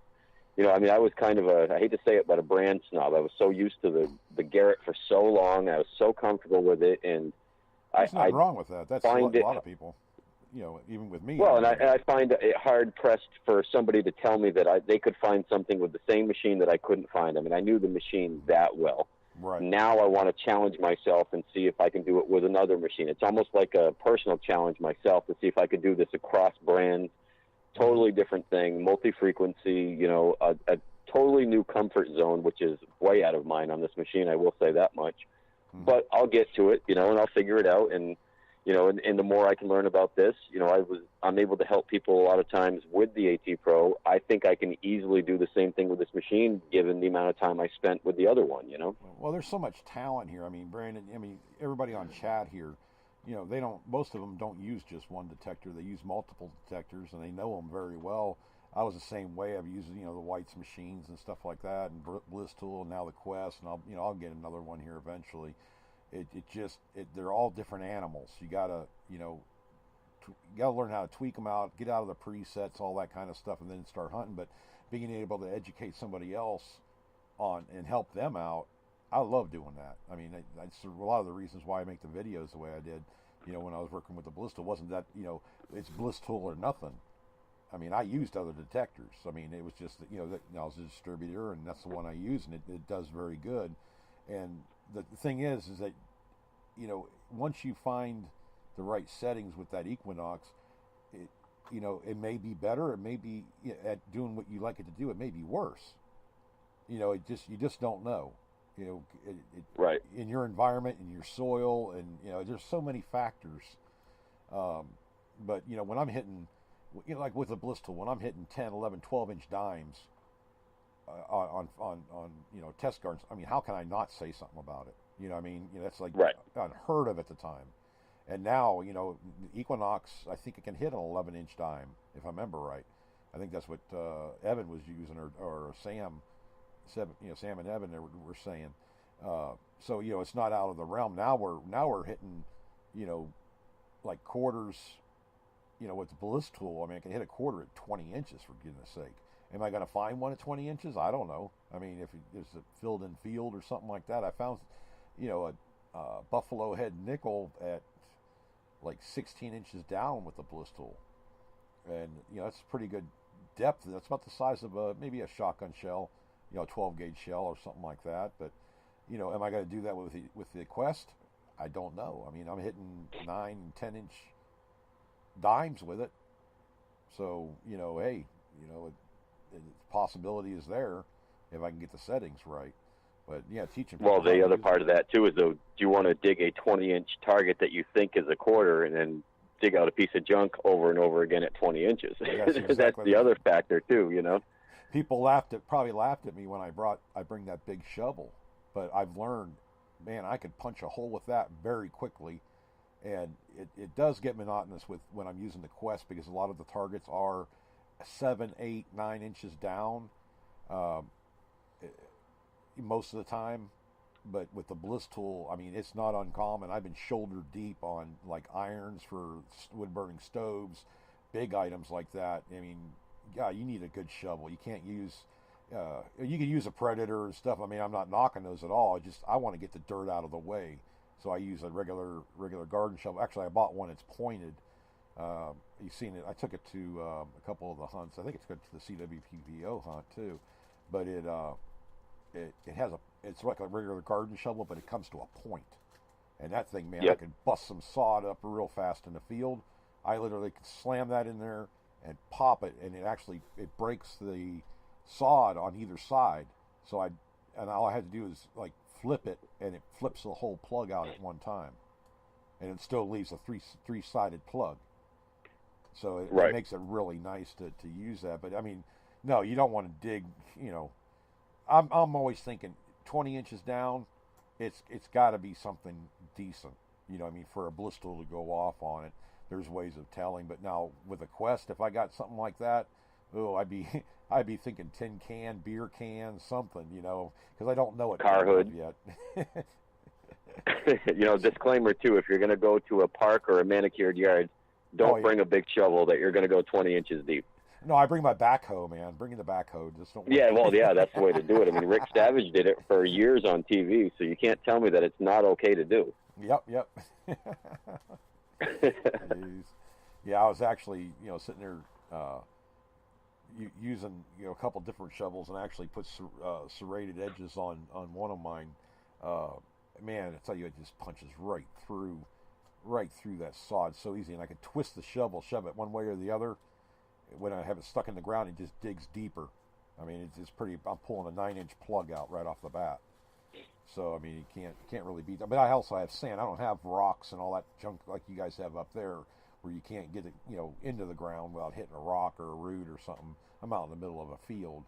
I mean, I was kind of I hate to say it, but a brand snob. I was so used to the Garrett for so long. I was so comfortable with it. And there's nothing wrong with that. That's a lot of people. Even with me. Well, and I find it hard-pressed for somebody to tell me that they could find something with the same machine that I couldn't find. I mean, I knew the machine that well. Right. Now I want to challenge myself and see if I can do it with another machine. It's almost like a personal challenge myself to see if I could do this across brands, totally different thing, multi-frequency, a totally new comfort zone, which is way out of mine on this machine, I will say that much. Mm-hmm. But I'll get to it, and I'll figure it out, and and the more I can learn about this, I'm able to help people a lot of times with the AT Pro. I think I can easily do the same thing with this machine, given the amount of time I spent with the other one, Well, there's so much talent here. I mean, Brandon, everybody on chat here, they don't. Most of them don't use just one detector. They use multiple detectors, and they know them very well. I was the same way. I've used the White's machines and stuff like that, and Bliss Tool, and now the Quest, and I'll get another one here eventually. They're all different animals. You gotta learn how to tweak them out, get out of the presets, all that kind of stuff, and then start hunting. But being able to educate somebody else on and help them out, I love doing that. I mean, that's a lot of the reasons why I make the videos the way I did. When I was working with the Bliss Tool, wasn't that it's Bliss Tool or nothing. I mean, I used other detectors. I mean, it was just that I was a distributor, and that's the one I use, and it does very good. And the thing is that once you find the right settings with that Equinox, it may be better. It may be at doing what you like it to do. It may be worse. You just don't know. Right. In your environment, in your soil, and there's so many factors. But when I'm hitting, like with the Bliss Tool, when I'm hitting 10, 11, 12-inch dimes on test gardens, I mean, how can I not say something about it? I mean, that's like right. unheard of at the time. And now, Equinox, I think it can hit an 11-inch dime, if I remember right. I think that's what Evan was using, or Sam and Evan were saying. So it's not out of the realm. Now we're hitting, like quarters. With the Bliss Tool, I mean, I can hit a quarter at 20 inches, for goodness sake. Am I going to find one at 20 inches? I don't know. I mean, if it's a filled-in field or something like that. I found, a buffalo head nickel at like 16 inches down with the Bliss Tool. And, that's pretty good depth. That's about the size of maybe a shotgun shell, 12-gauge shell or something like that. But, am I going to do that with the Quest? I don't know. I mean, I'm hitting 9, 10-inch dimes with it. So, hey, the possibility is there if I can get the settings right. But, yeah, teaching people. Well, the other part of that, too, is, though, do you want to dig a 20-inch target that you think is a quarter and then dig out a piece of junk over and over again at 20 inches? That's the other factor, too, People probably laughed at me when I bring that big shovel. But I've learned, man, I could punch a hole with that very quickly. And it does get monotonous when I'm using the Quest, because a lot of the targets are 7, 8, 9 inches down most of the time. But with the Bliss Tool, I mean, it's not uncommon. I've been shoulder deep on like irons for wood-burning stoves, big items like that. I mean, yeah, you need a good shovel. You can't use... you can use a Predator and stuff. I mean, I'm not knocking those at all. I want to get the dirt out of the way. So I use a regular garden shovel. Actually, I bought one that's pointed. You've seen it. I took it to a couple of the hunts. I think it's good to the CWPPO hunt too. But it has it's like a regular garden shovel, but it comes to a point. And that thing, man, yep. I could bust some sod up real fast in the field. I literally could slam that in there and pop it, and it breaks the sod on either side. So all I had to do is like flip it, and it flips the whole plug out at one time, and it still leaves a three-sided plug. So it makes it really nice to use that. But I mean, no, you don't want to dig. I'm always thinking 20 inches down. It's got to be something decent. I mean, for a Bliss Tool to go off on it, there's ways of telling. But now with a Quest, if I got something like that, I'd be thinking tin can, beer can, something, because I don't know it car hood yet. Disclaimer too: if you're going to go to a park or a manicured yard, don't bring a big shovel that you're going to go 20 inches deep. No, I bring my backhoe, man. Bring the backhoe. Just don't. Yeah, well, yeah, that's the way to do it. I mean, Rick Savage did it for years on TV, so you can't tell me that it's not okay to do. Yep. Yeah, I was actually, sitting there using, a couple different shovels, and actually put serrated edges on one of mine. Man, I tell you, it just punches right through that sod so easy, and I could twist the shovel, shove it one way or the other. When I have it stuck in the ground, it just digs deeper. I mean, it's pretty. I'm pulling a 9-inch plug out right off the bat. So I mean, you can't really beat that. But I also have sand. I don't have rocks and all that junk like you guys have up there, where you can't get it, into the ground without hitting a rock or a root or something. I'm out in the middle of a field,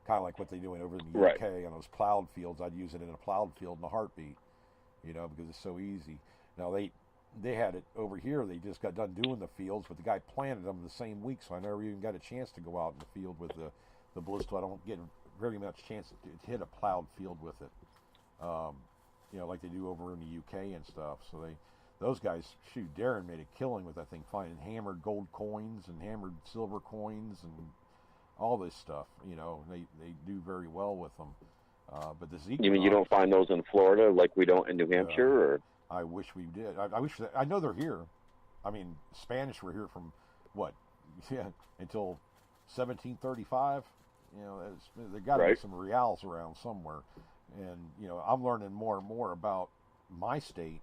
kind of like what they're doing over in the UK on those plowed fields. I'd use it in a plowed field in a heartbeat, because it's so easy. Now they had it over here. They just got done doing the fields, but the guy planted them the same week, so I never even got a chance to go out in the field with the Blissful. I don't get very much chance to hit a plowed field with it, like they do over in the UK and stuff. So those guys, shoot, Darren made a killing with that thing, finding hammered gold coins and hammered silver coins and all this stuff. They do very well with them. But this equinox, You mean you don't find those in Florida like we don't in New Hampshire, or? I wish we did. I wish that, I know they're here. I mean, Spanish were here from what? Yeah, until 1735. There got to be some reals around somewhere. And I'm learning more and more about my state.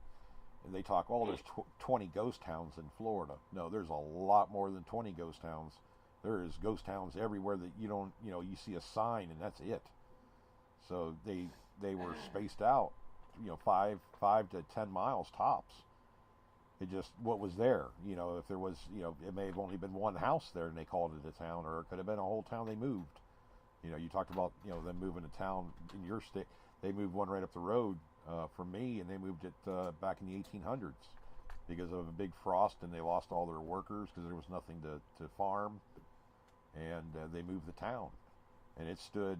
And they talk, there's 20 ghost towns in Florida. No, there's a lot more than 20 ghost towns. There is ghost towns everywhere that you don't, you see a sign and that's it. So they were spaced out, 5 to 10 miles tops. It just what was there. If there was, it may have only been one house there and they called it a town, or it could have been a whole town they moved. You talked about them moving a town in your state. They moved one right up the road from me, and they moved it back in the 1800s because of a big frost, and they lost all their workers because there was nothing to farm, and they moved the town, and it stood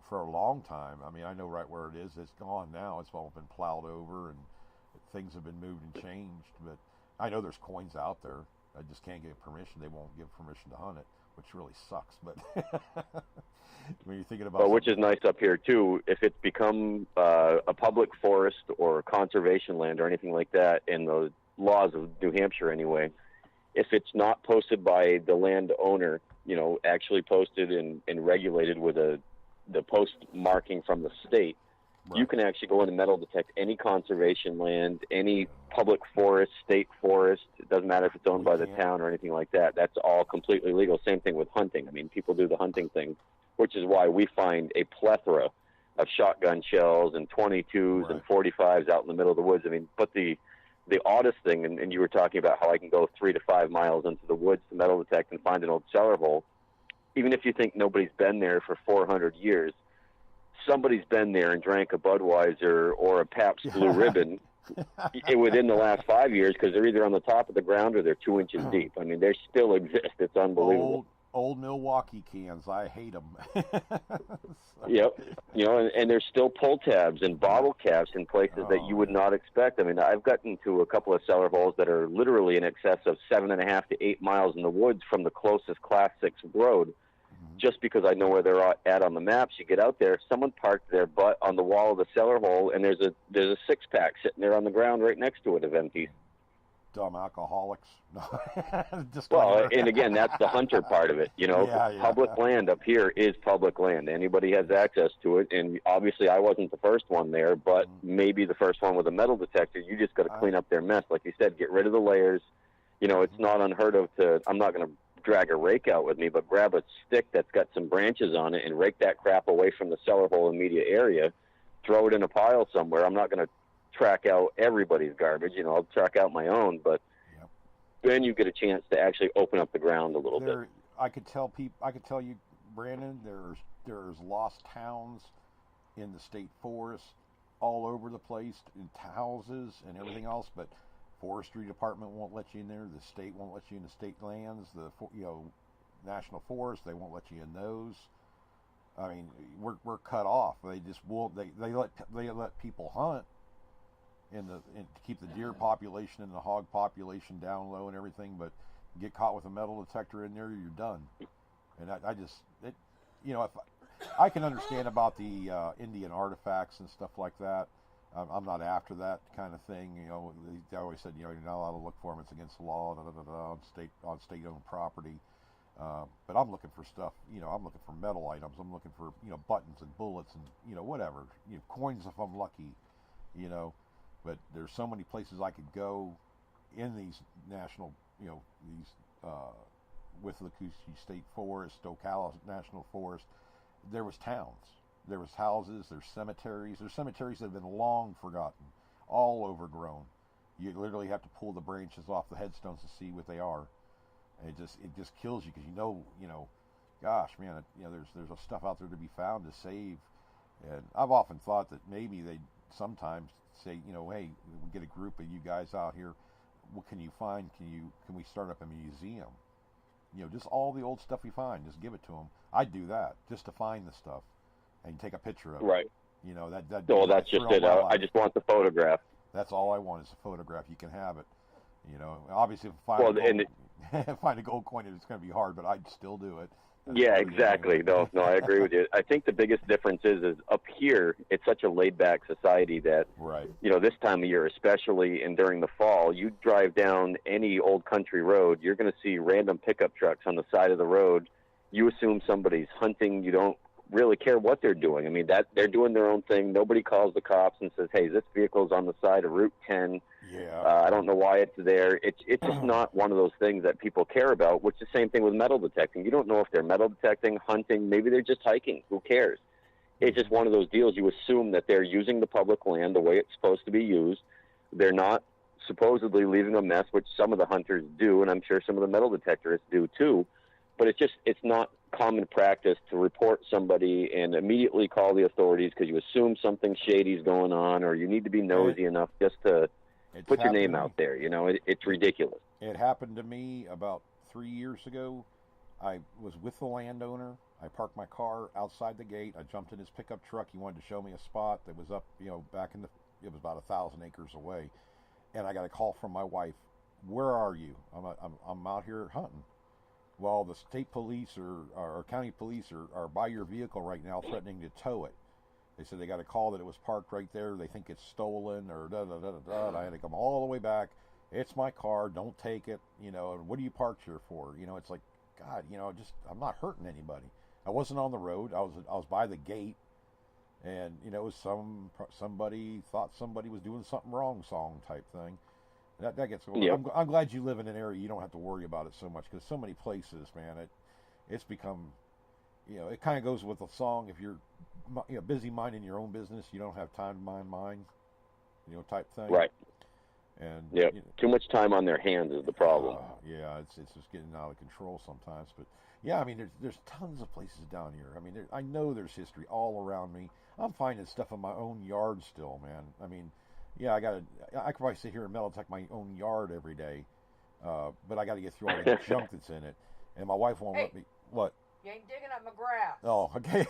for a long time. I mean, I know right where it is. It's gone now. It's all been plowed over, and things have been moved and changed. But I know there's coins out there. I just can't get permission. They won't give permission to hunt it, which really sucks. But when you're thinking about, which is nice up here too. If it's become a public forest or conservation land or anything like that, in the laws of New Hampshire anyway, if it's not posted by the landowner, actually posted and regulated with the post marking from the state, right, you can actually go in and metal detect any conservation land, any public forest, state forest. It doesn't matter if it's owned by the town or anything like that. That's all completely legal. Same thing with hunting. I mean, people do the hunting thing, which is why we find a plethora of shotgun shells and 22s right, and 45s out in the middle of the woods. I mean, but the oddest thing, and you were talking about how I can go 3 to 5 miles into the woods to metal detect and find an old cellar hole. Even if you think nobody's been there for 400 years, somebody's been there and drank a Budweiser or a Pabst Blue Ribbon within the last 5 years, because they're either on the top of the ground or they're 2 inches deep. I mean, they still exist. It's unbelievable. Old Milwaukee cans. I hate them. Yep. And there's still pull tabs and bottle caps in places that you would not expect. I mean, I've gotten to a couple of cellar holes that are literally in excess of 7.5 to 8 miles in the woods from the closest Class 6 road, just because I know where they're at on the maps. You get out there, someone parked their butt on the wall of the cellar hole, and there's a 6-pack sitting there on the ground right next to it of empty. Dumb alcoholics. Well, and again, that's the hunter part of it. Public land up here is public land. Anybody has access to it, and obviously I wasn't the first one there, but maybe the first one with a metal detector. You just got to clean up their mess, like you said. Get rid of the layers. It's not unheard of to. I'm not going to drag a rake out with me, but grab a stick that's got some branches on it and rake that crap away from the cellar hole immediate area. Throw it in a pile somewhere. I'm not going to track out everybody's garbage. I'll track out my own, but then you get a chance to actually open up the ground a little bit. I could tell you, Brandon, there's lost towns in the state forest all over the place, in houses and everything else, but forestry department won't let you in there. The state won't let you in the state lands. The national forest, they won't let you in those. I mean, we're cut off. They just won't. They let people hunt to keep the deer population and the hog population down low and everything, but get caught with a metal detector in there, you're done. And if I can understand about the Indian artifacts and stuff like that. I'm not after that kind of thing. They always said, you're not allowed to look for them. It's against the law on state-owned property. But I'm looking for stuff. I'm looking for metal items. I'm looking for buttons and bullets and whatever. Coins if I'm lucky. But there's so many places I could go in these national, with the Withlacoochee State Forest, Ocala National Forest. There was towns, there was houses, there's cemeteries that have been long forgotten, all overgrown. You literally have to pull the branches off the headstones to see what they are. And it just kills you, because gosh, man, there's a stuff out there to be found to save. And I've often thought that maybe they sometimes say, hey, we get a group of you guys out here, what can you find? Can we start up a museum? You know, just all the old stuff we find, just give it to them. I'd do that just to find the stuff and take a picture of it. Right. You know, that. No, that's just it. I just want the photograph. That's all I want is a photograph. You can have it. You know, obviously, find a gold coin, it's going to be hard, but I'd still do it. Yeah, exactly. No, I agree with you. I think the biggest difference is up here, it's such a laid-back society that, right. You know, this time of year, especially and during the fall, you drive down any old country road, you're going to see random pickup trucks on the side of the road. You assume somebody's hunting. You don't really care what they're doing. I mean, that they're doing their own thing. Nobody calls the cops and says, "Hey, this vehicle's on the side of Route 10. Yeah. I don't know why it's there." It's just not one of those things that people care about, which is the same thing with metal detecting. You don't know if they're metal detecting, hunting, maybe they're just hiking. Who cares? It's just one of those deals. You assume that they're using the public land the way it's supposed to be used. They're not supposedly leaving a mess, which some of the hunters do, and I'm sure some of the metal detectorists do too. But it's not common practice to report somebody and immediately call the authorities because you assume something shady's going on, or you need to be nosy enough just to put your name out there. You know, it's ridiculous. It happened to me about 3 years ago. I was with the landowner. I parked my car outside the gate. I jumped in his pickup truck. He wanted to show me a spot that was up, you know, it was about 1,000 acres away. And I got a call from my wife. "Where are you?" I'm out here hunting. "Well, the state police or county police are by your vehicle right now threatening to tow it. They said they got a call that it was parked right there. They think it's stolen or da-da-da-da-da." And I had to come all the way back. "It's my car. Don't take it. You know, and what are you parked here for?" You know, it's like, God, you know, I'm not hurting anybody. I wasn't on the road. I was by the gate. And, you know, it was somebody thought somebody was doing something wrong song type thing. That gets old. Yep. I'm glad you live in an area you don't have to worry about it so much, because so many places, man, it's become, you know, it kind of goes with the song. If you're, you know, busy minding your own business, you don't have time to mind mine, you know, type thing. Right. And yeah, you know, too much time on their hands is the problem. Yeah, it's just getting out of control sometimes. But yeah, I mean, there's tons of places down here. I mean, I know there's history all around me. I'm finding stuff in my own yard still, man. I mean, yeah, I could probably sit here and metal detect my own yard every day, but I got to get through all the junk that's in it. And my wife won't let me. What? You ain't digging up my grass. Oh, okay.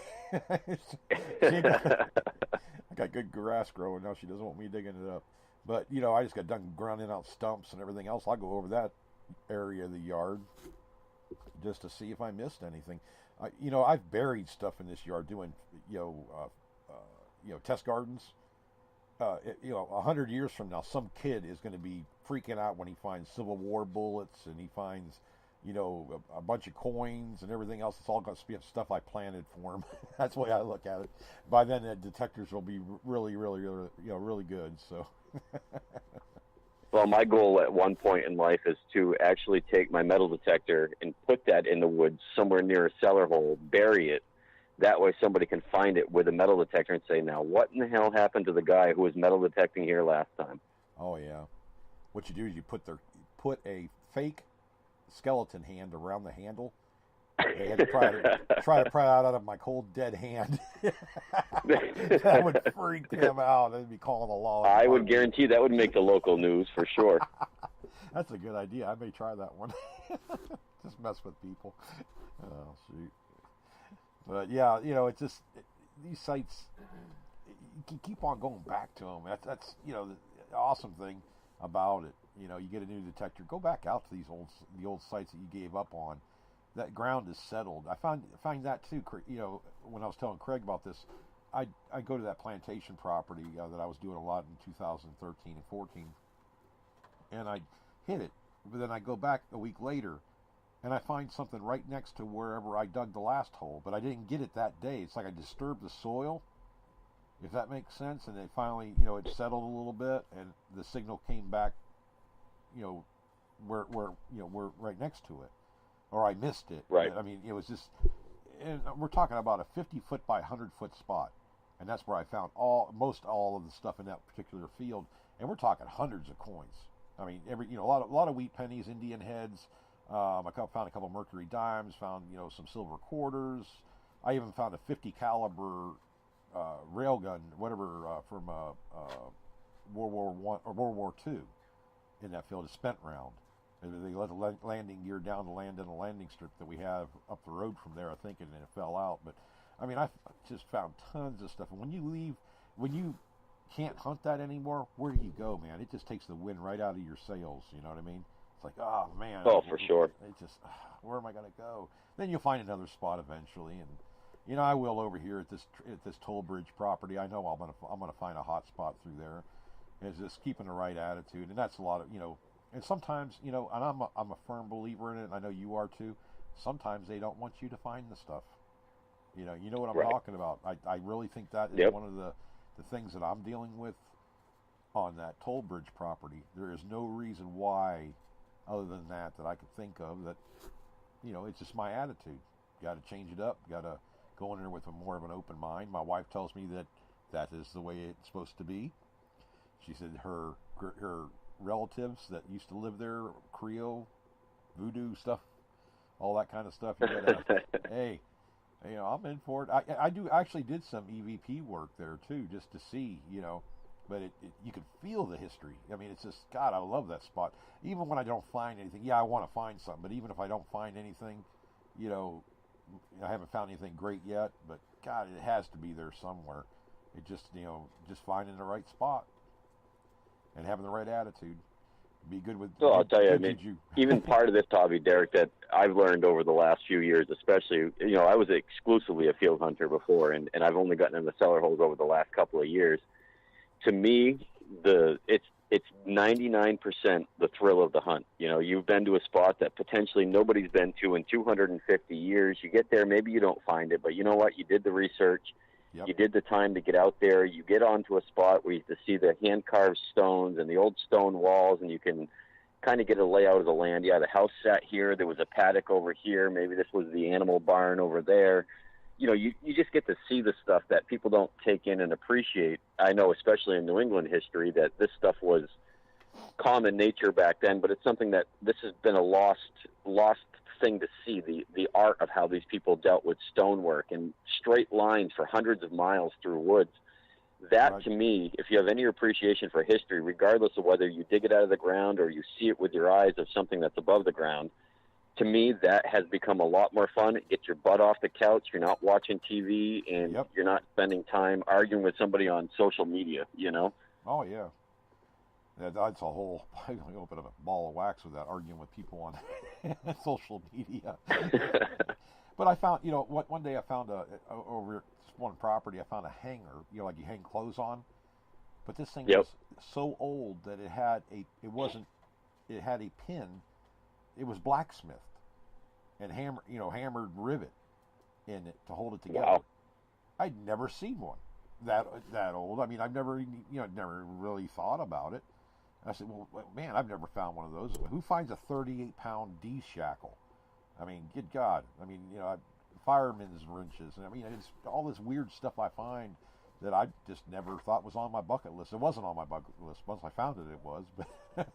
I got good grass growing now. She doesn't want me digging it up. But, you know, I just got done grounding out stumps and everything else. I'll go over that area of the yard just to see if I missed anything. You know, I've buried stuff in this yard doing, you know, test gardens. You know, 100 years from now, some kid is going to be freaking out when he finds Civil War bullets and he finds, you know, a bunch of coins and everything else. It's all going to be stuff I planted for him. That's the way I look at it. By then, the detectors will be really, really, really, you know, really good. So. Well, my goal at one point in life is to actually take my metal detector and put that in the woods somewhere near a cellar hole, bury it. That way somebody can find it with a metal detector and say, "Now, what in the hell happened to the guy who was metal detecting here last time?" Oh, yeah. What you do is you put a fake skeleton hand around the handle. They had to try to pry out of my cold dead hand. That would freak them out. They'd be calling the law. I would guarantee that would make the local news for sure. That's a good idea. I may try that one. Just mess with people. Oh, shoot. But yeah, you know, it's just these sites. You can keep on going back to them. That's you know, the awesome thing about it. You know, you get a new detector, go back out to the old sites that you gave up on. That ground is settled. I find that too. You know, when I was telling Craig about this, I go to that plantation property that I was doing a lot in 2013 and 14, and I hit it. But then I go back a week later, and I find something right next to wherever I dug the last hole. But I didn't get it that day. It's like I disturbed the soil, if that makes sense. And it finally, you know, it settled a little bit, and the signal came back, you know, where we're right next to it. Or I missed it. Right. I mean, it was just, and we're talking about a 50-foot by 100-foot spot, and that's where I found most all of the stuff in that particular field. And we're talking hundreds of coins. I mean, a lot of wheat pennies, Indian heads. I found a couple mercury dimes. Found, you know, some silver quarters. I even found a 50 caliber railgun, whatever, from World War I or World War II. in that field is spent round. And they let the landing gear down to land in a landing strip that we have up the road from there, I think, and it fell out. But I mean, I just found tons of stuff. And when you can't hunt that anymore, where do you go, man? It just takes the wind right out of your sails. You know what I mean? It's like, oh man. Oh, for sure. It just, where am I going to go? Then you'll find another spot eventually, and you know, I will over here at this toll bridge property. I know I'm gonna find a hot spot through there. It's just keeping the right attitude, and that's a lot of, you know. And sometimes, you know, and I'm a firm believer in it, and I know you are too. Sometimes they don't want you to find the stuff. You know what I'm Right. talking about. I really think that is Yep. one of the things that I'm dealing with on that toll bridge property. There is no reason why, other than that I could think of, that, you know, it's just my attitude. Got to change it up. Got to go in there with more of an open mind. My wife tells me that is the way it's supposed to be. She said her relatives that used to live there, Creole, voodoo stuff, all that kind of stuff. You gotta, hey, you know, I'm in for it. I actually did some EVP work there too, just to see, you know, but you could feel the history. I mean, it's just, God, I love that spot. Even when I don't find anything, yeah, I want to find something, but even if I don't find anything, you know, I haven't found anything great yet, but God, it has to be there somewhere. It just, you know, just finding the right spot and having the right attitude. Be good with. So I'll tell you, I good mean, juju. even part of this hobby, Derek, that I've learned over the last few years, especially, you know, I was exclusively a field hunter before, and I've only gotten in the cellar holes over the last couple of years. To me, it's 99% the thrill of the hunt. You know, you've been to a spot that potentially nobody's been to in 250 years. You get there, maybe you don't find it, but you know what? You did the research. Yep. You did the time to get out there. You get onto a spot where you can see the hand-carved stones and the old stone walls, and you can kind of get a layout of the land. Yeah, the house sat here. There was a paddock over here. Maybe this was the animal barn over there. You know, you just get to see the stuff that people don't take in and appreciate. I know, especially in New England history, that this stuff was common nature back then, but it's something that this has been a lost thing to see, the art of how these people dealt with stonework and straight lines for hundreds of miles through woods. That, Right. to me, if you have any appreciation for history, regardless of whether you dig it out of the ground or you see it with your eyes of something that's above the ground, to me, that has become a lot more fun. It gets your butt off the couch. You're not watching TV, and Yep. you're not spending time arguing with somebody on social media, you know? Oh yeah. That's a whole bit of a ball of wax with that, arguing with people on social media. But I found, you know, one day I found over at one property, I found a hanger, you know, like you hang clothes on. But this thing Yep. was so old that it had a pin. It was blacksmithed and hammered rivet in it to hold it together. Wow. I'd never seen one that old. I mean, I've never really thought about it. I said, well, man, I've never found one of those. Who finds a 38-pound D shackle? I mean, good God. I mean, you know, fireman's wrenches. And I mean, it's all this weird stuff I find that I just never thought was on my bucket list. It wasn't on my bucket list. Once I found it, it was. But,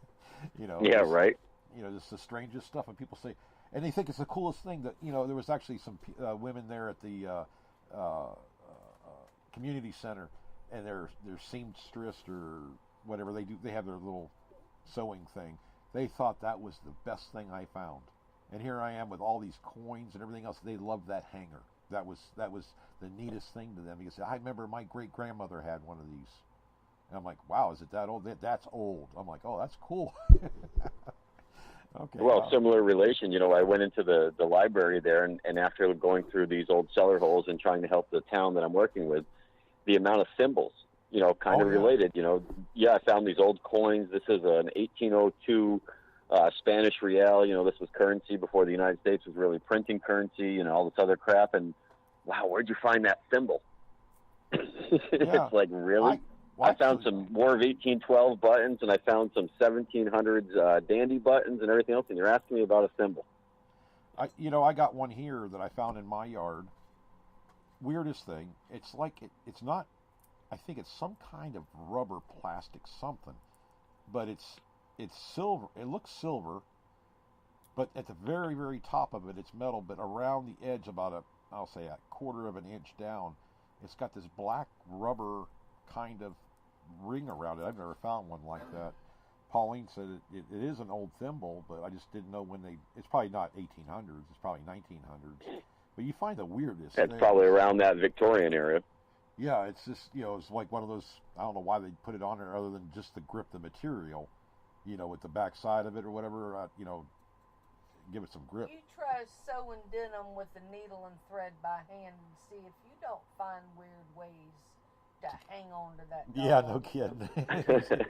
you know. Yeah, it's, right. You know, it's the strangest stuff. And people say, and they think it's the coolest thing that, you know, there was actually some women there at the community center, and they're seamstress or whatever they do. They have their little sewing thing. They thought that was the best thing I found. And here I am with all these coins and everything else. They loved that hanger. That was the neatest thing to them, because I remember my great grandmother had one of these. And I'm like, wow, is it that old? That's old. I'm like, oh, that's cool. Okay. Well, wow. similar relation. You know, I went into the library there, and after going through these old cellar holes and trying to help the town that I'm working with, the amount of symbols, you know, kind of yeah. related. You know, yeah, I found these old coins. This is an 1802 Spanish real. You know, this was currency before the United States was really printing currency, and all this other crap. And wow, where'd you find that symbol? It's like, really? I found some War of 1812 buttons, and I found some 1700s dandy buttons and everything else, and you're asking me about a symbol. I got one here that I found in my yard. Weirdest thing. It's like it's not. I think it's some kind of rubber, plastic, something, but it's silver. It looks silver, but at the very, very top of it, it's metal. But around the edge, about I'll say a quarter of an inch down, it's got this black rubber kind of ring around it. I've never found one like that. Pauline said it is an old thimble, but I just didn't know when they. It's probably not 1800s. It's probably 1900s. But you find the weirdest. It's things. probably around that Victorian era. Yeah, it's just it's like one of those. I don't know why they put it on there other than just to grip the material, with the back side of it or whatever. Give it some grip. You try sewing denim with a needle and thread by hand and see if you don't find weird ways to hang on to that. Yeah, no kidding.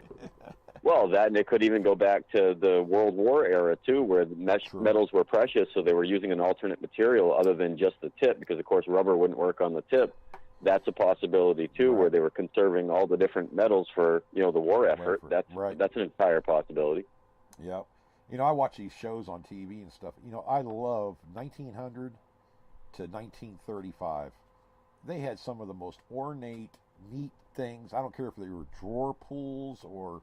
Well, that, and it could even go back to the World War era too, where the metals were precious, so they were using an alternate material other than just the tip, because of course rubber wouldn't work on the tip. That's a possibility too, right. where they were conserving all the different metals for the war effort. That's an entire possibility. Yep. I watch these shows on TV and stuff. I love 1900 to 1935. They had some of the most ornate, neat things. I don't care if they were drawer pulls or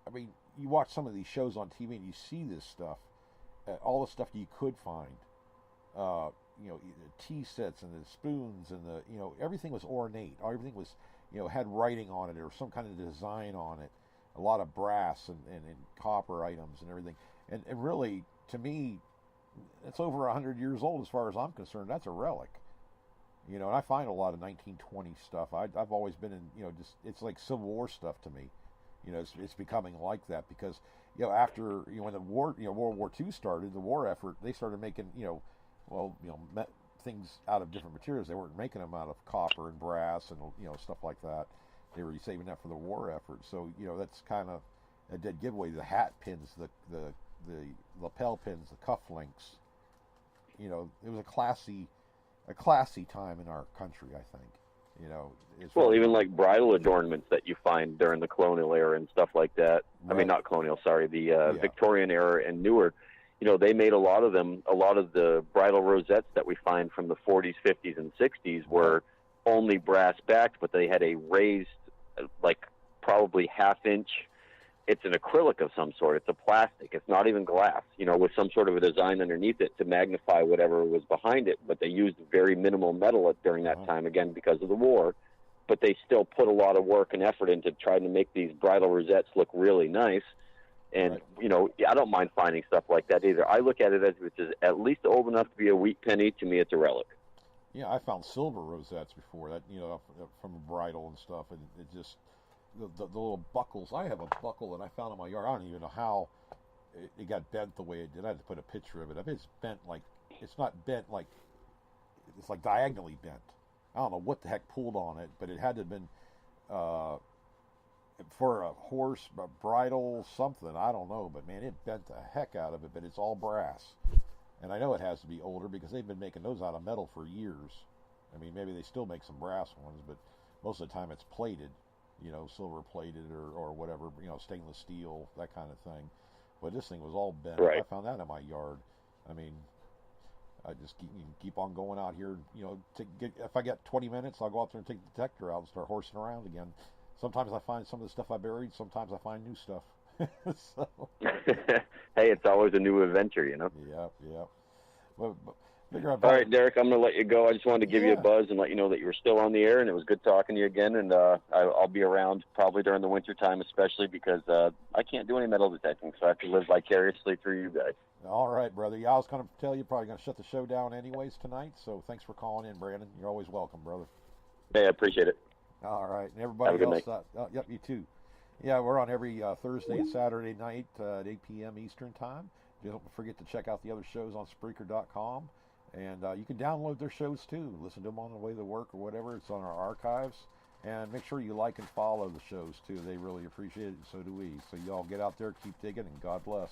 I mean, you watch some of these shows on TV and you see this stuff, all the stuff you could find. The tea sets and the spoons and the everything was ornate. Everything was had writing on it or some kind of design on it. A lot of brass and copper items and everything. And really, to me, it's over 100 years old as far as I'm concerned. That's a relic. And I find a lot of 1920 stuff. I've always been in, just it's like Civil War stuff to me. It's becoming like that because, after, when the war, World War II started, the war effort, they started making, things out of different materials. They weren't making them out of copper and brass and, stuff like that. They were saving that for the war effort. So, that's kind of a dead giveaway. The hat pins, the lapel pins, the cuff links. It was a classy time in our country, I think. Well, even like bridal adornments that you find during the colonial era and stuff like that. Right. I mean, not colonial, sorry, the Victorian era and newer. They made a lot of them. A lot of the bridal rosettes that we find from the 40s, 50s, and 60s were only brass backed, but they had a raised, like probably half-inch. It's an acrylic of some sort. It's a plastic. It's not even glass, with some sort of a design underneath it to magnify whatever was behind it. But they used very minimal metal during that time, again, because of the war. But they still put a lot of work and effort into trying to make these bridal rosettes look really nice. And, I don't mind finding stuff like that either. I look at it as if it's at least old enough to be a wheat penny. To me, it's a relic. Yeah, I found silver rosettes before that, from a bridal and stuff, and it just the little buckles. I have a buckle that I found in my yard. I don't even know how it got bent the way it did. I had to put a picture of it. I mean, it's bent like it's not bent like it's like diagonally bent. I don't know what the heck pulled on it, but it had to have been for a horse, a bridle, something. I don't know, but man, it bent the heck out of it. But it's all brass. And I know it has to be older because they've been making those out of metal for years. I mean, maybe they still make some brass ones, but most of the time it's plated, silver plated or whatever, stainless steel, that kind of thing. But this thing was all bent. Right. I found that in my yard. I mean, I just keep on going out here. If I get 20 minutes, I'll go out there and take the detector out and start horsing around again. Sometimes I find some of the stuff I buried. Sometimes I find new stuff. So. Hey, it's always a new adventure, Yeah. Well, all right, Derek, I'm going to let you go. I just wanted to give you a buzz and let you know that you were still on the air, and it was good talking to you again. And I'll be around probably during the winter time, especially because I can't do any metal detecting, so I have to live vicariously through you guys. All right, brother. Yeah, I was going to tell you, probably going to shut the show down anyways tonight. So thanks for calling in, Brandon. You're always welcome, brother. Hey, I appreciate it. All right, and everybody have a else. good night. Yep, you too. Yeah, we're on every Thursday and Saturday night at 8 p.m. Eastern Time. Don't forget to check out the other shows on Spreaker.com. And you can download their shows too. Listen to them on the way to work or whatever. It's on our archives. And make sure you like and follow the shows too. They really appreciate it, and so do we. So y'all get out there, keep digging, and God bless.